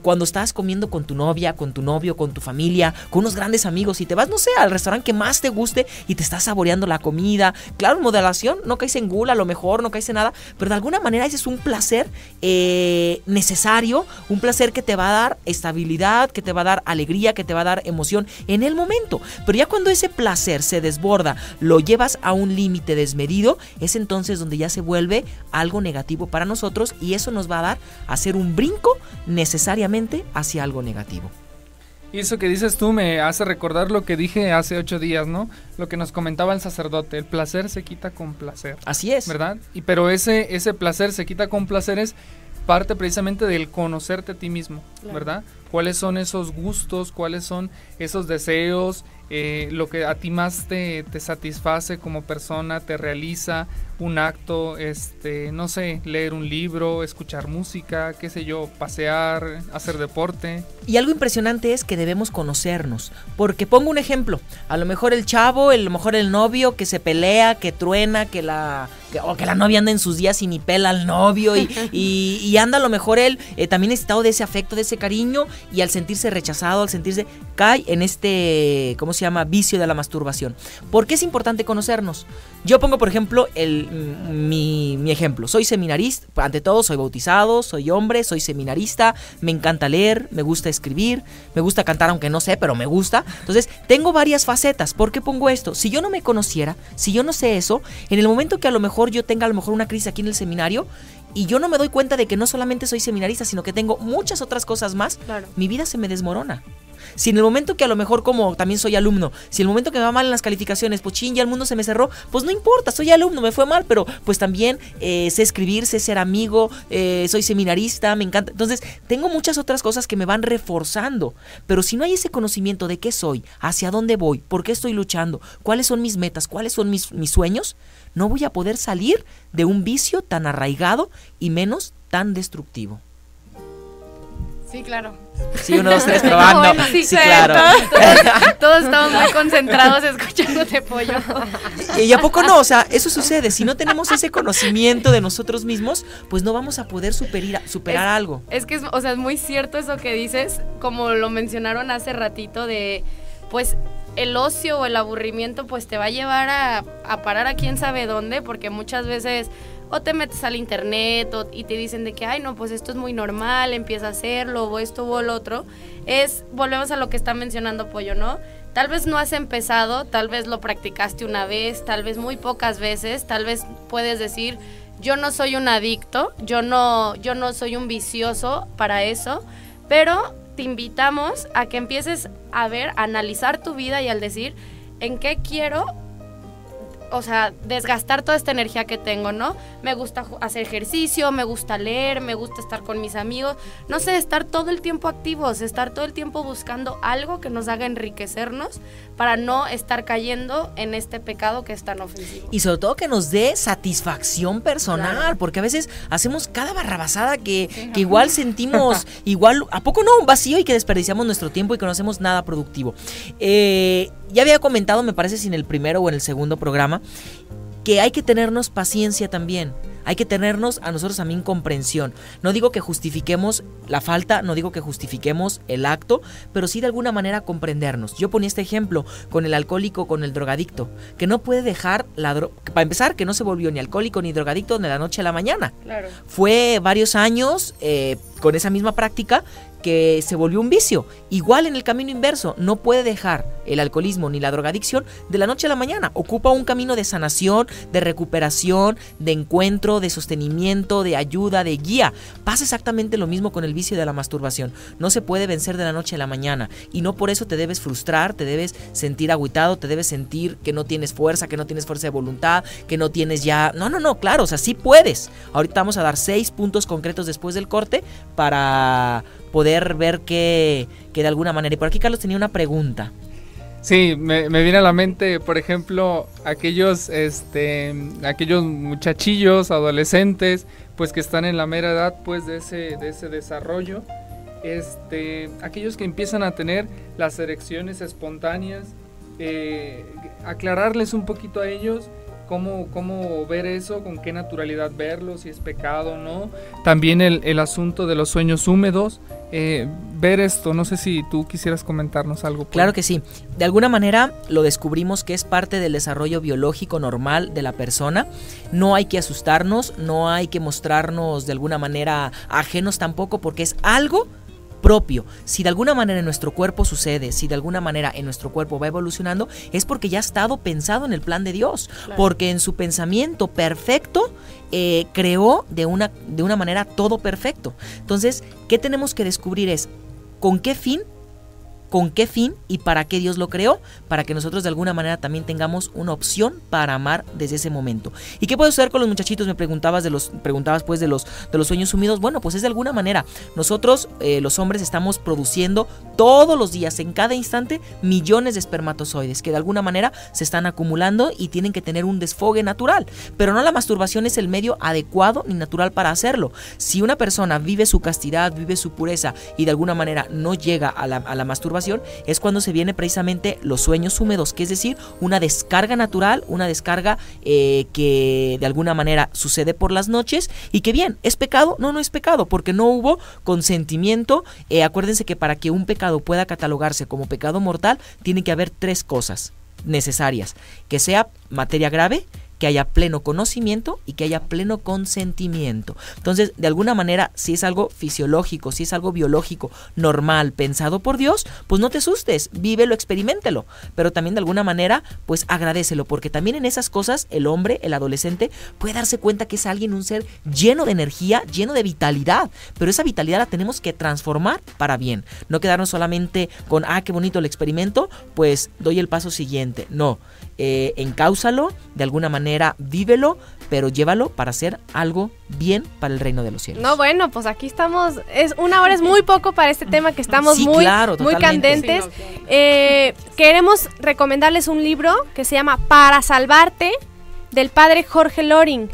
cuando estás comiendo con tu novia, con tu novio, con tu familia, con unos grandes amigos y te vas, no sé, al restaurante que más te guste y te estás saboreando la comida? Claro, en moderación, no caes en gula, a lo mejor no caes en nada, pero de alguna manera ese es un placer necesario, un placer que te va a dar estabilidad, que te va a dar alegría, que te va a dar emoción en el momento. Pero ya cuando ese placer se desborda, lo llevas a un límite desmedido, es entonces donde ya se vuelve algo negativo para nosotros y eso nos va a dar a hacer un brinco necesariamente hacia algo negativo. Y eso que dices tú me hace recordar lo que dije hace 8 días, ¿no? Lo que nos comentaba el sacerdote, el placer se quita con placer. Así es. ¿Verdad? Pero ese placer se quita con placer es parte precisamente del conocerte a ti mismo, claro. ¿Verdad? ¿Cuáles son esos gustos? ¿Cuáles son esos deseos? Lo que a ti más te satisface como persona, te realiza un acto, no sé, leer un libro, escuchar música, qué sé yo, pasear, hacer deporte. Y algo impresionante es que debemos conocernos, porque pongo un ejemplo, a lo mejor el chavo, a lo mejor el novio que se pelea, que truena, o que la novia anda en sus días y ni pela al novio y anda a lo mejor él también excitado de ese afecto, de ese cariño y al sentirse rechazado, al sentirse, cae en este, ¿cómo se llama? Vicio de la masturbación. ¿Por qué es importante conocernos? Yo pongo, por ejemplo, mi ejemplo. Soy seminarista, ante todo soy bautizado, soy hombre, soy seminarista, me encanta leer, me gusta escribir, me gusta cantar, aunque no sé, pero me gusta. Entonces, tengo varias facetas. ¿Por qué pongo esto? Si yo no me conociera, si yo no sé eso, en el momento que a lo mejor yo tenga a lo mejor una crisis aquí en el seminario y yo no me doy cuenta de que no solamente soy seminarista, sino que tengo muchas otras cosas más, claro, mi vida se me desmorona. Si en el momento que a lo mejor, como también soy alumno, si en el momento que me va mal en las calificaciones, pues ya el mundo se me cerró, pues no importa, soy alumno, me fue mal, pero pues también sé escribir, sé ser amigo, soy seminarista, me encanta. Entonces, tengo muchas otras cosas que me van reforzando, pero si no hay ese conocimiento de qué soy, hacia dónde voy, por qué estoy luchando, cuáles son mis metas, cuáles son mis sueños, no voy a poder salir de un vicio tan arraigado y menos tan destructivo. Sí, claro. Sí, 1, 2, 3, probando. Bueno, sí, claro. Todos estamos muy concentrados escuchándote, Pollo. ¿Y a poco no? O sea, eso sucede. Si no tenemos ese conocimiento de nosotros mismos, pues no vamos a poder superar algo. Es que, o sea, es muy cierto eso que dices, como lo mencionaron hace ratito, de, pues, el ocio o el aburrimiento, pues, te va a llevar a parar a quién sabe dónde, porque muchas veces o te metes al internet y te dicen de que, ay, no, pues esto es muy normal, empieza a hacerlo, o esto o lo otro. Volvemos a lo que está mencionando Pollo, ¿no? Tal vez no has empezado, tal vez lo practicaste una vez, tal vez muy pocas veces, tal vez puedes decir, yo no soy un adicto, yo no soy un vicioso para eso, pero te invitamos a que empieces a analizar tu vida y al decir, ¿en qué quiero, o sea, desgastar toda esta energía que tengo, ¿no? Me gusta hacer ejercicio, me gusta leer, me gusta estar con mis amigos, no sé, estar todo el tiempo activos, estar todo el tiempo buscando algo que nos haga enriquecernos para no estar cayendo en este pecado que es tan ofensivo. Y sobre todo que nos dé satisfacción personal, claro. Porque a veces hacemos cada barrabasada que igual sentimos, igual, ¿a poco no? Un vacío y que desperdiciamos nuestro tiempo y que no hacemos nada productivo. Ya había comentado, me parece, si en el primero o en el segundo programa, que hay que tenernos paciencia también. Hay que tenernos a nosotros también comprensión. No digo que justifiquemos la falta, no digo que justifiquemos el acto, pero sí de alguna manera comprendernos. Yo ponía este ejemplo con el alcohólico, con el drogadicto, que no puede dejar para empezar, que no se volvió ni alcohólico ni drogadicto de la noche a la mañana. Claro. Fue varios años con esa misma práctica que se volvió un vicio. Igual en el camino inverso, no puede dejar el alcoholismo ni la drogadicción de la noche a la mañana. Ocupa un camino de sanación, de recuperación, de encuentro, de sostenimiento, de ayuda, de guía. Pasa exactamente lo mismo con el vicio de la masturbación. No se puede vencer de la noche a la mañana y no por eso te debes frustrar, te debes sentir agüitado, te debes sentir que no tienes fuerza de voluntad, que no tienes ya... No, claro, o sea, sí puedes. Ahorita vamos a dar 6 puntos concretos después del corte para poder ver que de alguna manera... Y por aquí Carlos tenía una pregunta. Sí, me viene a la mente, por ejemplo, aquellos muchachillos, adolescentes, pues que están en la mera edad, pues de ese desarrollo, aquellos que empiezan a tener las erecciones espontáneas, aclararles un poquito a ellos cómo ver eso, con qué naturalidad verlo, si es pecado o no. También el asunto de los sueños húmedos, ver esto. No sé si tú quisieras comentarnos algo. Claro que sí. De alguna manera lo descubrimos que es parte del desarrollo biológico normal de la persona. No hay que asustarnos, no hay que mostrarnos de alguna manera ajenos tampoco, porque es algo propio. Si de alguna manera en nuestro cuerpo sucede, si de alguna manera en nuestro cuerpo va evolucionando, es porque ya ha estado pensado en el plan de Dios, claro. Porque en su pensamiento perfecto creó de una manera todo perfecto. Entonces, ¿qué tenemos que descubrir? Es ¿con qué fin y para qué Dios lo creó? Para que nosotros de alguna manera también tengamos una opción para amar desde ese momento. ¿Y qué puede suceder con los muchachitos? Me preguntabas pues de los sueños húmedos. Bueno, pues es de alguna manera. Nosotros, los hombres, estamos produciendo todos los días, en cada instante, millones de espermatozoides que de alguna manera se están acumulando y tienen que tener un desfogue natural. Pero no la masturbación es el medio adecuado ni natural para hacerlo. Si una persona vive su castidad, vive su pureza y de alguna manera no llega a la masturbación, es cuando se viene precisamente los sueños húmedos, que es decir, una descarga natural, una descarga que de alguna manera sucede por las noches y que bien, ¿es pecado? No es pecado, porque no hubo consentimiento. Acuérdense que para que un pecado pueda catalogarse como pecado mortal, tiene que haber 3 cosas necesarias: que sea materia grave, que haya pleno conocimiento y que haya pleno consentimiento. Entonces, de alguna manera, si es algo fisiológico, si es algo biológico, normal, pensado por Dios, pues no te asustes, vívelo, experiméntelo, pero también de alguna manera, pues agradécelo, porque también en esas cosas el hombre, el adolescente, puede darse cuenta que es alguien, un ser lleno de energía, lleno de vitalidad, pero esa vitalidad la tenemos que transformar para bien, no quedarnos solamente con, qué bonito el experimento, pues doy el paso siguiente. No, encáusalo, de alguna manera vívelo, pero llévalo para hacer algo bien para el reino de los cielos. No, bueno, pues aquí estamos, una hora es muy poco para este tema que estamos muy candentes. Queremos recomendarles un libro que se llama Para Salvarte, del padre Jorge Loring.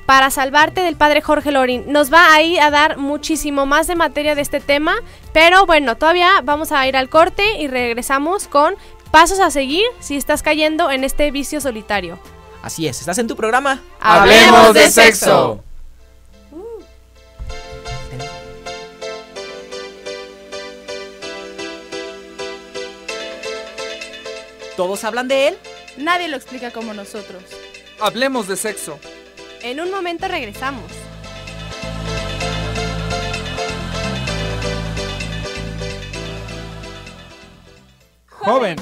para salvarte del padre Jorge Lorin. Nos va ahí a dar muchísimo más de materia de este tema, pero bueno, todavía vamos a ir al corte y regresamos con pasos a seguir si estás cayendo en este vicio solitario. Así es, estás en tu programa ¡Hablemos de sexo! ¿Todos hablan de él? Nadie lo explica como nosotros. Hablemos de sexo. En un momento regresamos. Joven,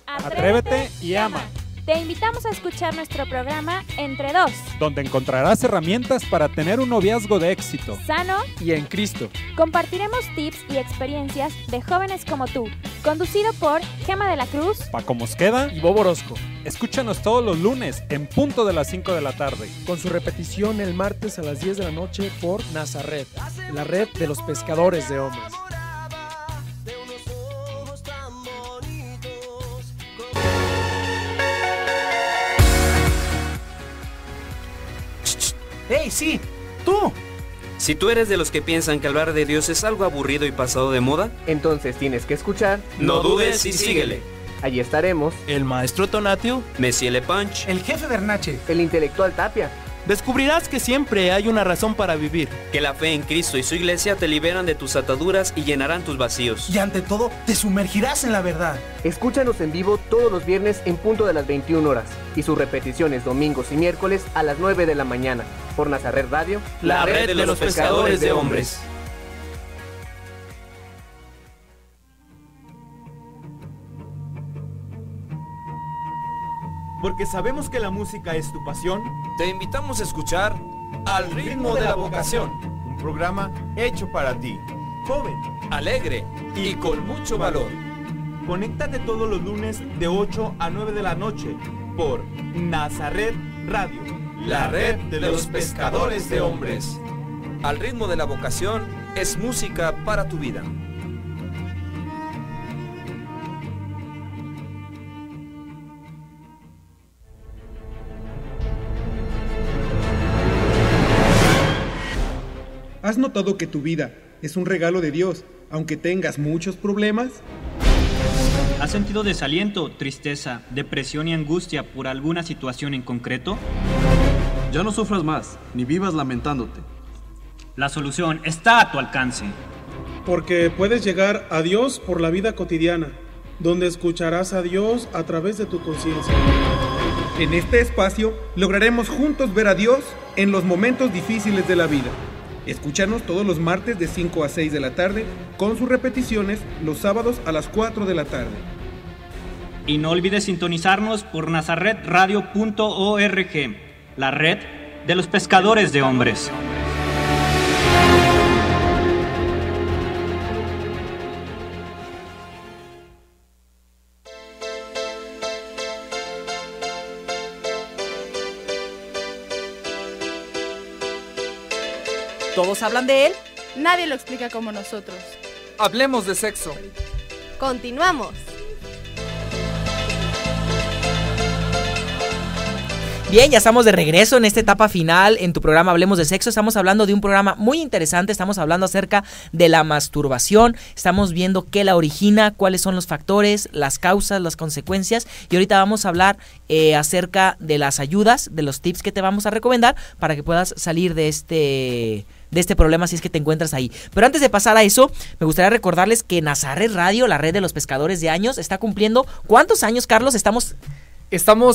atrévete y ama. Te invitamos a escuchar nuestro programa Entre Dos, donde encontrarás herramientas para tener un noviazgo de éxito, sano y en Cristo. Compartiremos tips y experiencias de jóvenes como tú, conducido por Gema de la Cruz, Paco Mosqueda y Bobo Orozco. Escúchanos todos los lunes en punto de las 5 de la tarde. Con su repetición el martes a las 10 de la noche por Nazaret, la red de los pescadores de hombres. ¡Hey, sí! ¡Tú! Si tú eres de los que piensan que hablar de Dios es algo aburrido y pasado de moda, entonces tienes que escuchar. No dudes y síguele. Allí estaremos El maestro Tonatio, Messi Le Punch, El jefe Bernache, el intelectual Tapia. Descubrirás que siempre hay una razón para vivir. que la fe en Cristo y su iglesia te liberan de tus ataduras y llenarán tus vacíos. Y ante todo, te sumergirás en la verdad. Escúchanos en vivo todos los viernes en punto de las 21 horas y sus repeticiones domingos y miércoles a las 9 de la mañana por Nazaret Radio, La red de los pescadores de hombres. Porque sabemos que la música es tu pasión, Te invitamos a escuchar Al ritmo de la vocación, un programa hecho para ti, joven. alegre y con mucho valor. Conéctate todos los lunes de 8 a 9 de la noche por Nazaret Radio, La red de los pescadores de hombres. Al ritmo de la vocación es música para tu vida. ¿Has notado que tu vida es un regalo de Dios, aunque tengas muchos problemas? ¿Has sentido desaliento, tristeza, depresión y angustia por alguna situación en concreto? Ya no sufras más, ni vivas lamentándote. La solución está a tu alcance. Porque puedes llegar a Dios por la vida cotidiana, donde escucharás a Dios a través de tu conciencia. En este espacio lograremos juntos ver a Dios en los momentos difíciles de la vida. Escúchanos todos los martes de 5 a 6 de la tarde, con sus repeticiones los sábados a las 4 de la tarde. Y no olvides sintonizarnos por nazaretradio.org, la red de los pescadores de hombres. ¿Todos hablan de él? Nadie lo explica como nosotros. Hablemos de sexo. Continuamos. Bien, ya estamos de regreso en esta etapa final en tu programa Hablemos de Sexo. Estamos hablando de un programa muy interesante, estamos hablando acerca de la masturbación, estamos viendo qué la origina, cuáles son los factores, las causas, las consecuencias, y ahorita vamos a hablar acerca de las ayudas, de los tips que te vamos a recomendar para que puedas salir de este problema si es que te encuentras ahí. Pero antes de pasar a eso, me gustaría recordarles que Nazaret Radio, la red de los pescadores de años, está cumpliendo ¿cuántos años, Carlos? Estamos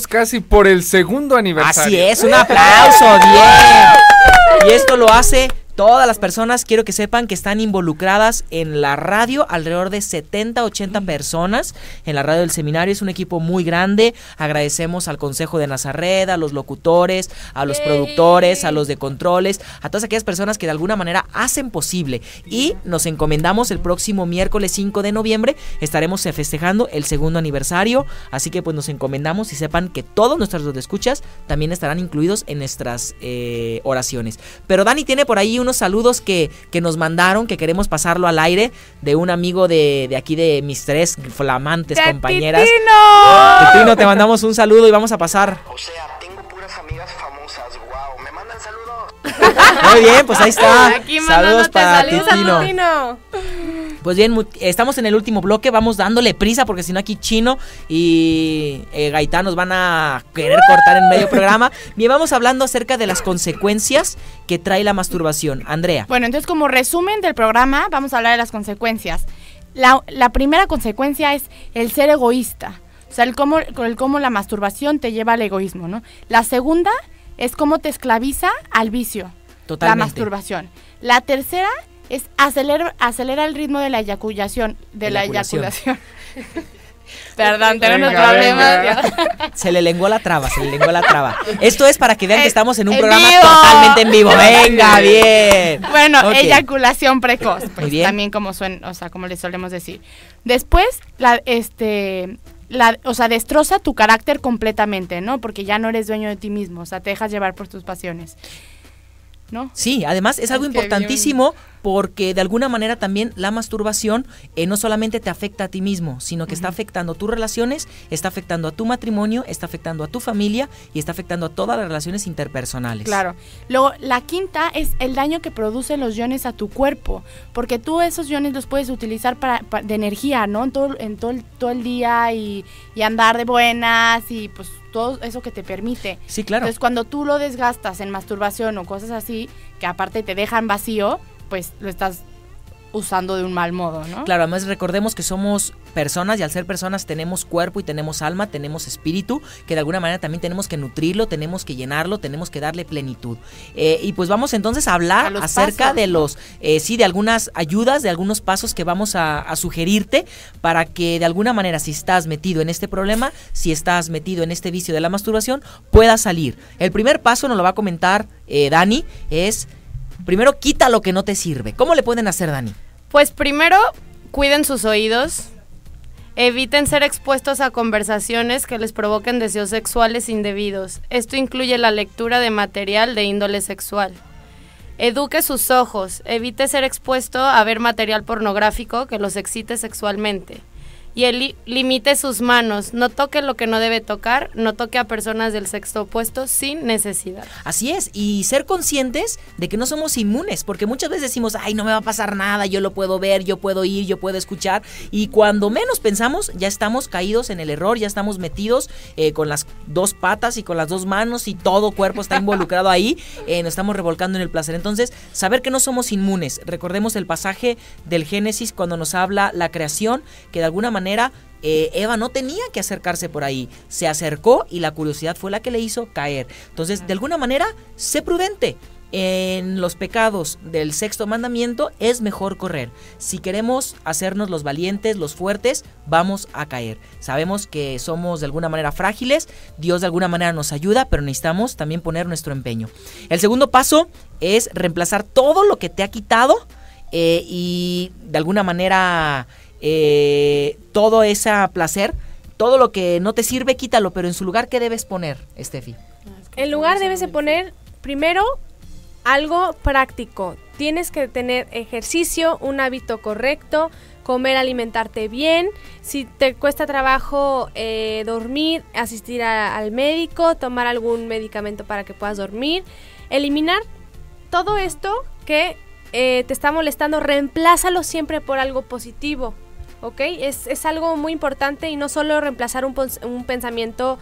casi por el 2º aniversario. Así es, un aplauso, bien. Y esto lo hace todas las personas, quiero que sepan que están involucradas en la radio, alrededor de 70, 80 personas en la radio del seminario. Es un equipo muy grande. Agradecemos al Consejo de Nazaret, a los locutores, a los productores, a los de controles, a todas aquellas personas que de alguna manera hacen posible. Y nos encomendamos el próximo miércoles 5 de noviembre, estaremos festejando el 2º aniversario. Así que pues nos encomendamos y sepan que todos nuestros escuchas también estarán incluidos en nuestras oraciones. Pero Dani tiene por ahí unos saludos que nos mandaron, que queremos pasarlo al aire, de un amigo de aquí de mis 3 flamantes compañeras. ¡Titino! Te mandamos un saludo y vamos a pasar. O sea, tengo puras amigas famosas, wow. Me mandan saludos. Muy bien, pues ahí está. Aquí Saludos para Titino. Titino. Pues bien, estamos en el último bloque, vamos dándole prisa porque si no aquí Chino y Gaitán nos van a querer cortar en medio programa. Bien, vamos hablando acerca de las consecuencias que trae la masturbación. Andrea. Bueno, entonces como resumen del programa vamos a hablar de las consecuencias. La primera consecuencia es el ser egoísta, o sea, el cómo la masturbación te lleva al egoísmo, ¿no? La segunda es cómo te esclaviza al vicio, Totalmente. la masturbación. La tercera es acelera el ritmo de la eyaculación. Perdón, tengo unos problemas. Se le lenguó la traba. Esto es para que vean que estamos en un programa vivo. totalmente en vivo. Venga, bien. Bueno, Okay. eyaculación precoz, pues Muy bien. también como como le solemos decir. Después, destroza tu carácter completamente, ¿no? Porque ya no eres dueño de ti mismo, o sea, te dejas llevar por tus pasiones, ¿no? Sí, además es algo Es que importantísimo porque de alguna manera también la masturbación no solamente te afecta a ti mismo, sino que está afectando tus relaciones, está afectando a tu matrimonio, está afectando a tu familia y está afectando a todas las relaciones interpersonales. Claro. Luego, la quinta es el daño que producen los iones a tu cuerpo, porque tú esos iones los puedes utilizar de energía, ¿no? En todo el día y andar de buenas y pues todo eso que te permite. Sí, claro. Entonces, cuando tú lo desgastas en masturbación o cosas así, que aparte te dejan vacío, pues lo estás usando de un mal modo, ¿no? Claro, además recordemos que somos personas y al ser personas tenemos cuerpo y tenemos alma, tenemos espíritu, que de alguna manera también tenemos que nutrirlo, tenemos que llenarlo, tenemos que darle plenitud. Y pues vamos entonces a hablar acerca de de algunas ayudas, de algunos pasos que vamos a sugerirte para que de alguna manera si estás metido en este problema, si estás metido en este vicio de la masturbación, puedas salir. El primer paso nos lo va a comentar Dani, es primero quita lo que no te sirve. ¿Cómo le pueden hacer, Dani? Pues primero, cuiden sus oídos, eviten ser expuestos a conversaciones que les provoquen deseos sexuales indebidos. Esto incluye la lectura de material de índole sexual. Eduque sus ojos, evite ser expuesto a ver material pornográfico que los excite sexualmente. Y limite sus manos, no toque lo que no debe tocar, no toque a personas del sexo opuesto sin necesidad. Así es, y ser conscientes de que no somos inmunes, porque muchas veces decimos, ay, no me va a pasar nada, yo lo puedo ver, yo puedo ir, yo puedo escuchar, y cuando menos pensamos, ya estamos caídos en el error, ya estamos metidos con las dos patas y con las dos manos y todo cuerpo está involucrado ahí, nos estamos revolcando en el placer. Entonces, saber que no somos inmunes, recordemos el pasaje del Génesis cuando nos habla la creación, que de alguna manera Eva no tenía que acercarse por ahí, se acercó y la curiosidad fue la que le hizo caer. Entonces, de alguna manera, sé prudente. En los pecados del sexto mandamiento es mejor correr. Si queremos hacernos los valientes, los fuertes, vamos a caer. Sabemos que somos de alguna manera frágiles, Dios de alguna manera nos ayuda, pero necesitamos también poner nuestro empeño. El segundo paso es reemplazar todo lo que te ha quitado y de alguna manera todo ese placer, todo lo que no te sirve, quítalo, pero en su lugar, ¿qué debes poner, Estefi? En lugar debes de poner, primero, algo práctico. Tienes que tener ejercicio, un hábito correcto, comer, alimentarte bien. Si te cuesta trabajo dormir, asistir al médico, tomar algún medicamento para que puedas dormir. Eliminar todo esto que te está molestando, reemplázalo siempre por algo positivo. ¿Ok? Es algo muy importante y no solo reemplazar un pensamiento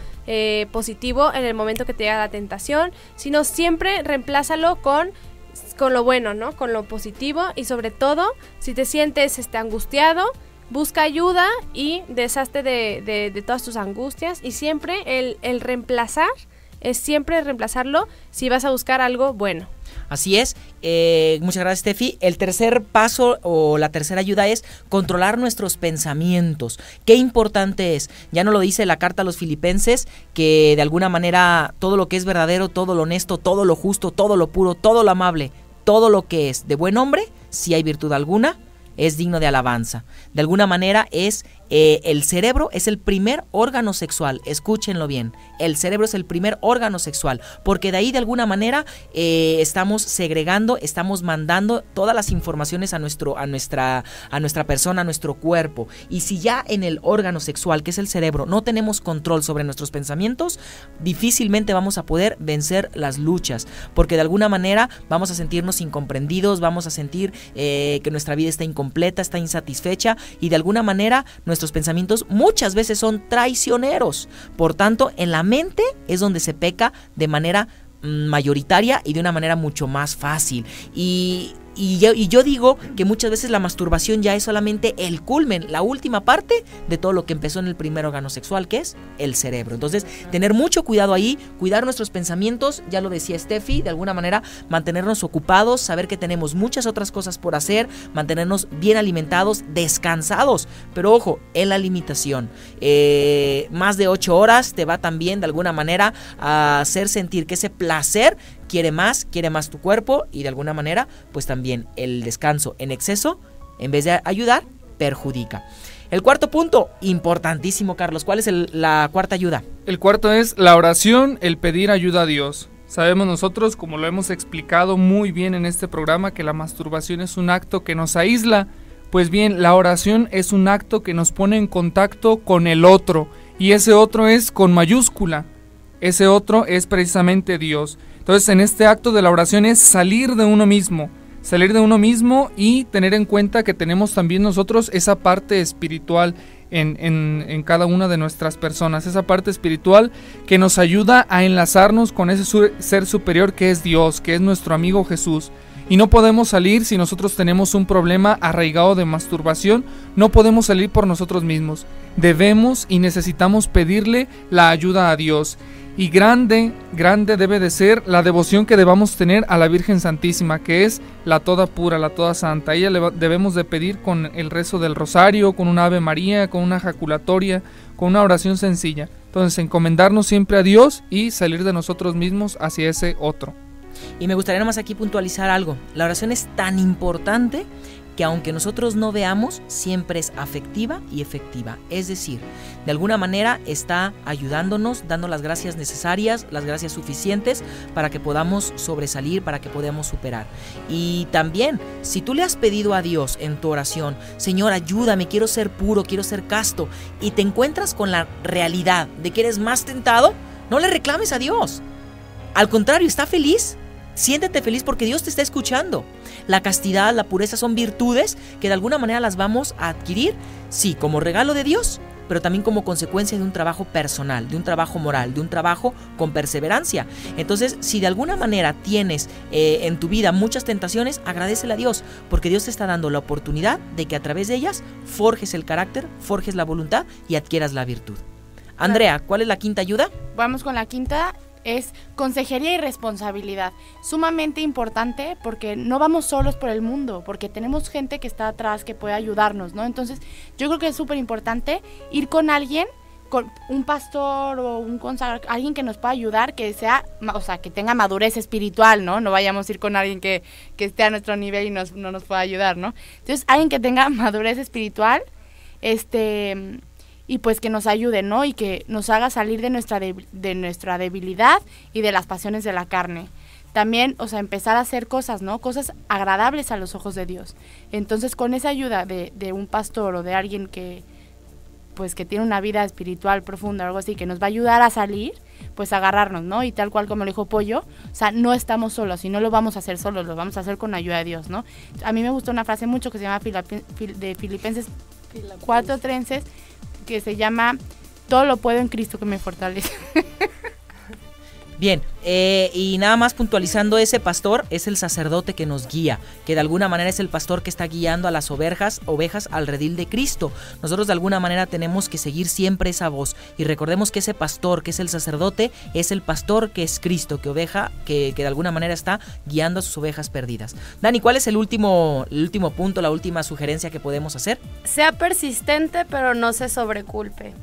positivo en el momento que te llega la tentación, sino siempre reemplázalo con lo bueno, ¿no? Con lo positivo y sobre todo, si te sientes angustiado, busca ayuda y deshazte de todas tus angustias y siempre el reemplazar es siempre reemplazarlo si vas a buscar algo bueno. Así es, muchas gracias, Steffi. El tercer paso o la tercera ayuda es controlar nuestros pensamientos. Qué importante es, ya nos lo dice la carta a los Filipenses, que de alguna manera todo lo que es verdadero, todo lo honesto, todo lo justo, todo lo puro, todo lo amable, todo lo que es de buen hombre, si hay virtud alguna, es digno de alabanza. De alguna manera es el cerebro es el primer órgano sexual, escúchenlo bien, el cerebro es el primer órgano sexual, porque de ahí de alguna manera estamos segregando, estamos mandando todas las informaciones a nuestra persona, a nuestro cuerpo, y si ya en el órgano sexual, que es el cerebro, no tenemos control sobre nuestros pensamientos, difícilmente vamos a poder vencer las luchas, porque de alguna manera vamos a sentirnos incomprendidos, vamos a sentir que nuestra vida está incompleta, está insatisfecha, y de alguna manera nuestros pensamientos muchas veces son traicioneros. Por tanto, en la mente es donde se peca de manera mayoritaria y de una manera mucho más fácil. Y yo digo que muchas veces la masturbación ya es solamente el culmen, la última parte de todo lo que empezó en el primer órgano sexual, que es el cerebro. Entonces, tener mucho cuidado ahí, cuidar nuestros pensamientos, ya lo decía Steffi, de alguna manera mantenernos ocupados, saber que tenemos muchas otras cosas por hacer, mantenernos bien alimentados, descansados, pero ojo, en la limitación. Más de 8 horas te va también de alguna manera a hacer sentir que ese placer quiere más tu cuerpo, y de alguna manera pues también el descanso en exceso, en vez de ayudar, perjudica. El cuarto punto, importantísimo, Carlos, ¿cuál es la cuarta ayuda? El cuarto es la oración, el pedir ayuda a Dios. Sabemos nosotros, como lo hemos explicado muy bien en este programa, que la masturbación es un acto que nos aísla. Pues bien, la oración es un acto que nos pone en contacto con el otro, y ese otro es con mayúscula. Ese otro es precisamente Dios. Entonces, en este acto de la oración es salir de uno mismo y tener en cuenta que tenemos también nosotros esa parte espiritual en cada una de nuestras personas, esa parte espiritual que nos ayuda a enlazarnos con ese ser superior que es Dios, que es nuestro amigo Jesús. Y no podemos salir si nosotros tenemos un problema arraigado de masturbación, no podemos salir por nosotros mismos. Debemos y necesitamos pedirle la ayuda a Dios. Y grande debe de ser la devoción que debamos tener a la Virgen Santísima, que es la toda pura, la toda santa. A ella le debemos de pedir con el rezo del rosario, con una Ave María, con una jaculatoria, con una oración sencilla. Entonces, encomendarnos siempre a Dios y salir de nosotros mismos hacia ese otro. Y me gustaría nomás aquí puntualizar algo. La oración es tan importante que aunque nosotros no veamos, siempre es afectiva y efectiva. Es decir, de alguna manera está ayudándonos, dando las gracias necesarias, las gracias suficientes para que podamos sobresalir, para que podamos superar. Y también, si tú le has pedido a Dios en tu oración, Señor, ayúdame, quiero ser puro, quiero ser casto, y te encuentras con la realidad de que eres más tentado, no le reclames a Dios. Al contrario, está feliz. Siéntete feliz porque Dios te está escuchando. La castidad, la pureza son virtudes que de alguna manera las vamos a adquirir, sí, como regalo de Dios, pero también como consecuencia de un trabajo personal, de un trabajo moral, de un trabajo con perseverancia. Entonces, si de alguna manera tienes en tu vida muchas tentaciones, agradécele a Dios, porque Dios te está dando la oportunidad de que a través de ellas forjes el carácter, forjes la voluntad y adquieras la virtud. Andrea, ¿cuál es la quinta ayuda? Vamos con la quinta. Es consejería y responsabilidad, sumamente importante porque no vamos solos por el mundo, porque tenemos gente que está atrás que puede ayudarnos, ¿no? Entonces yo creo que es súper importante ir con alguien, con un pastor o un consagrador, alguien que nos pueda ayudar, que sea, o sea, que tenga madurez espiritual, ¿no? No vayamos a ir con alguien que esté a nuestro nivel y no nos pueda ayudar, ¿no? Entonces alguien que tenga madurez espiritual, y pues que nos ayude, ¿no? Y que nos haga salir de nuestra debilidad y de las pasiones de la carne. También, o sea, empezar a hacer cosas, ¿no? Cosas agradables a los ojos de Dios. Entonces, con esa ayuda de un pastor o de alguien que tiene una vida espiritual profunda o algo así, que nos va a ayudar a salir, pues agarrarnos, ¿no? Y tal cual como lo dijo Pollo, o sea, no estamos solos y no lo vamos a hacer solos, lo vamos a hacer con ayuda de Dios, ¿no? A mí me gustó una frase mucho que se llama de Filipenses 4:13, que se llama todo lo puedo en Cristo que me fortalece. Bien, y nada más puntualizando, ese pastor es el sacerdote que nos guía, que de alguna manera es el pastor que está guiando a las ovejas al redil de Cristo. Nosotros de alguna manera tenemos que seguir siempre esa voz y recordemos que ese pastor, que es el sacerdote, es el pastor que es Cristo, que de alguna manera está guiando a sus ovejas perdidas. Dani, ¿cuál es el último punto, la última sugerencia que podemos hacer? Sea persistente, pero no se sobreculpe.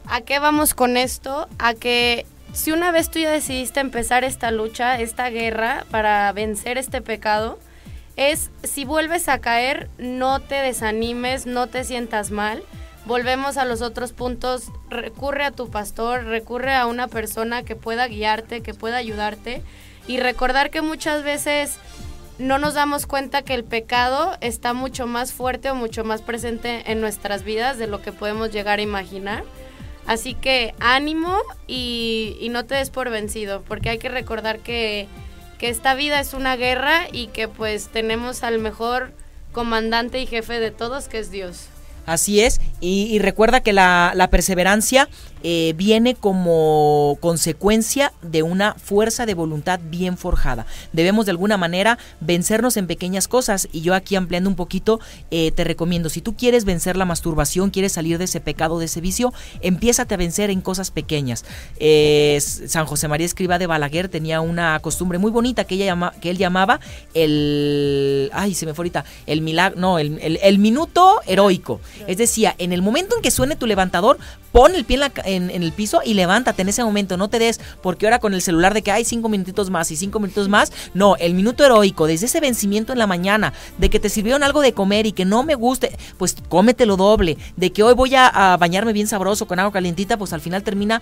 ¿A qué vamos con esto? A que si una vez tú ya decidiste empezar esta lucha, esta guerra para vencer este pecado, si vuelves a caer, no te desanimes, no te sientas mal, volvemos a los otros puntos, recurre a tu pastor, recurre a una persona que pueda guiarte, que pueda ayudarte, y recordar que muchas veces no nos damos cuenta que el pecado está mucho más fuerte o mucho más presente en nuestras vidas de lo que podemos llegar a imaginar. Así que ánimo y no te des por vencido, porque hay que recordar que esta vida es una guerra y que pues tenemos al mejor comandante y jefe de todos, que es Dios. Así es, y recuerda que la perseverancia viene como consecuencia de una fuerza de voluntad bien forjada. Debemos de alguna manera vencernos en pequeñas cosas, y yo aquí ampliando un poquito te recomiendo, si tú quieres vencer la masturbación, quieres salir de ese pecado, de ese vicio, empiézate a vencer en cosas pequeñas. San José María Escrivá de Balaguer tenía una costumbre muy bonita que él llamaba el minuto heroico. Es decir, en el momento en que suene tu levantador, pon el pie en el piso y levántate en ese momento, no te des, porque ahora con el celular de que hay 5 minutitos más y 5 minutos más, no, el minuto heroico, desde ese vencimiento en la mañana, de que te sirvieron algo de comer y que no me guste, pues cómetelo doble, de que hoy voy a bañarme bien sabroso con agua calientita, pues al final termina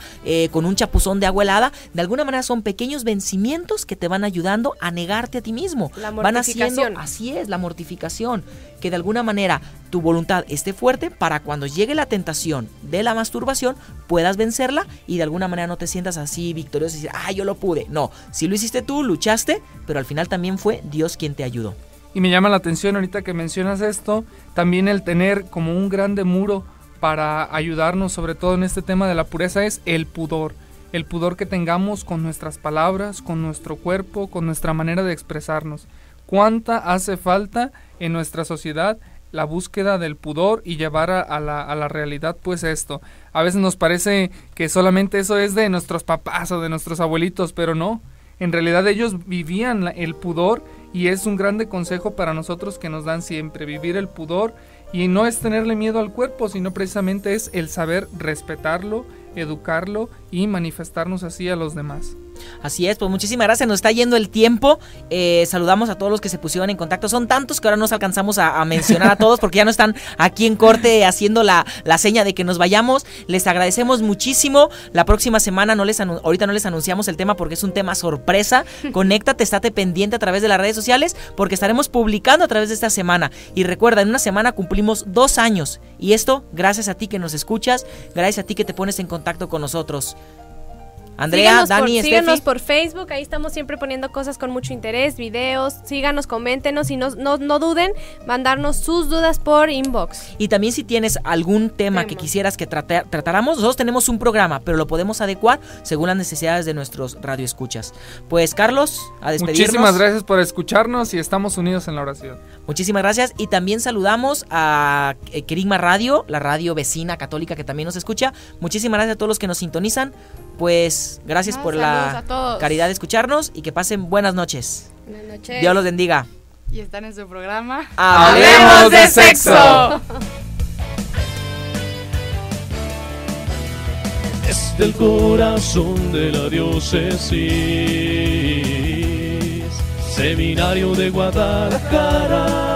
con un chapuzón de agua helada. De alguna manera son pequeños vencimientos que te van ayudando a negarte a ti mismo. La mortificación. Van haciendo, así es, la mortificación, que de alguna manera tu voluntad esté fuerte para cuando llegue la tentación de la masturbación puedas vencerla y de alguna manera no te sientas así victorioso y decir, yo lo pude. No, si lo hiciste tú, luchaste, pero al final también fue Dios quien te ayudó. Y me llama la atención ahorita que mencionas esto, también el tener como un grande muro para ayudarnos, sobre todo en este tema de la pureza, es el pudor. El pudor que tengamos con nuestras palabras, con nuestro cuerpo, con nuestra manera de expresarnos. ¿Cuánta hace falta en nuestra sociedad la búsqueda del pudor y llevar a la realidad pues esto? A veces nos parece que solamente eso es de nuestros papás o de nuestros abuelitos, pero no. En realidad ellos vivían el pudor y es un grande consejo para nosotros que nos dan siempre, vivir el pudor, y no es tenerle miedo al cuerpo, sino precisamente es el saber respetarlo, educarlo y manifestarnos así a los demás. Así es, pues muchísimas gracias, nos está yendo el tiempo. Saludamos a todos los que se pusieron en contacto, son tantos que ahora nos alcanzamos a mencionar a todos porque ya no están aquí en corte haciendo la seña de que nos vayamos. Les agradecemos muchísimo. La próxima semana ahorita no les anunciamos el tema porque es un tema sorpresa. Conéctate, estate pendiente a través de las redes sociales porque estaremos publicando a través de esta semana. Y recuerda, en una semana cumplimos 2 años y esto gracias a ti que nos escuchas, gracias a ti que te pones en contacto con nosotros. Andrea, Dani, síganos por Facebook, ahí estamos siempre poniendo cosas con mucho interés, videos, síganos, coméntenos y no duden mandarnos sus dudas por inbox. Y también si tienes algún tema que quisieras que tratáramos, nosotros tenemos un programa, pero lo podemos adecuar según las necesidades de nuestros radioescuchas. Pues Carlos, a despedirnos. Muchísimas gracias por escucharnos y estamos unidos en la oración. Muchísimas gracias y también saludamos a Querigma Radio, la radio vecina católica que también nos escucha. Muchísimas gracias a todos los que nos sintonizan. Pues gracias por la caridad de escucharnos y que pasen buenas noches. Buenas noches. Dios los bendiga. Y están en su programa ¡Hablemos de Sexo! Desde el corazón de la diócesis, Seminario de Guadalajara.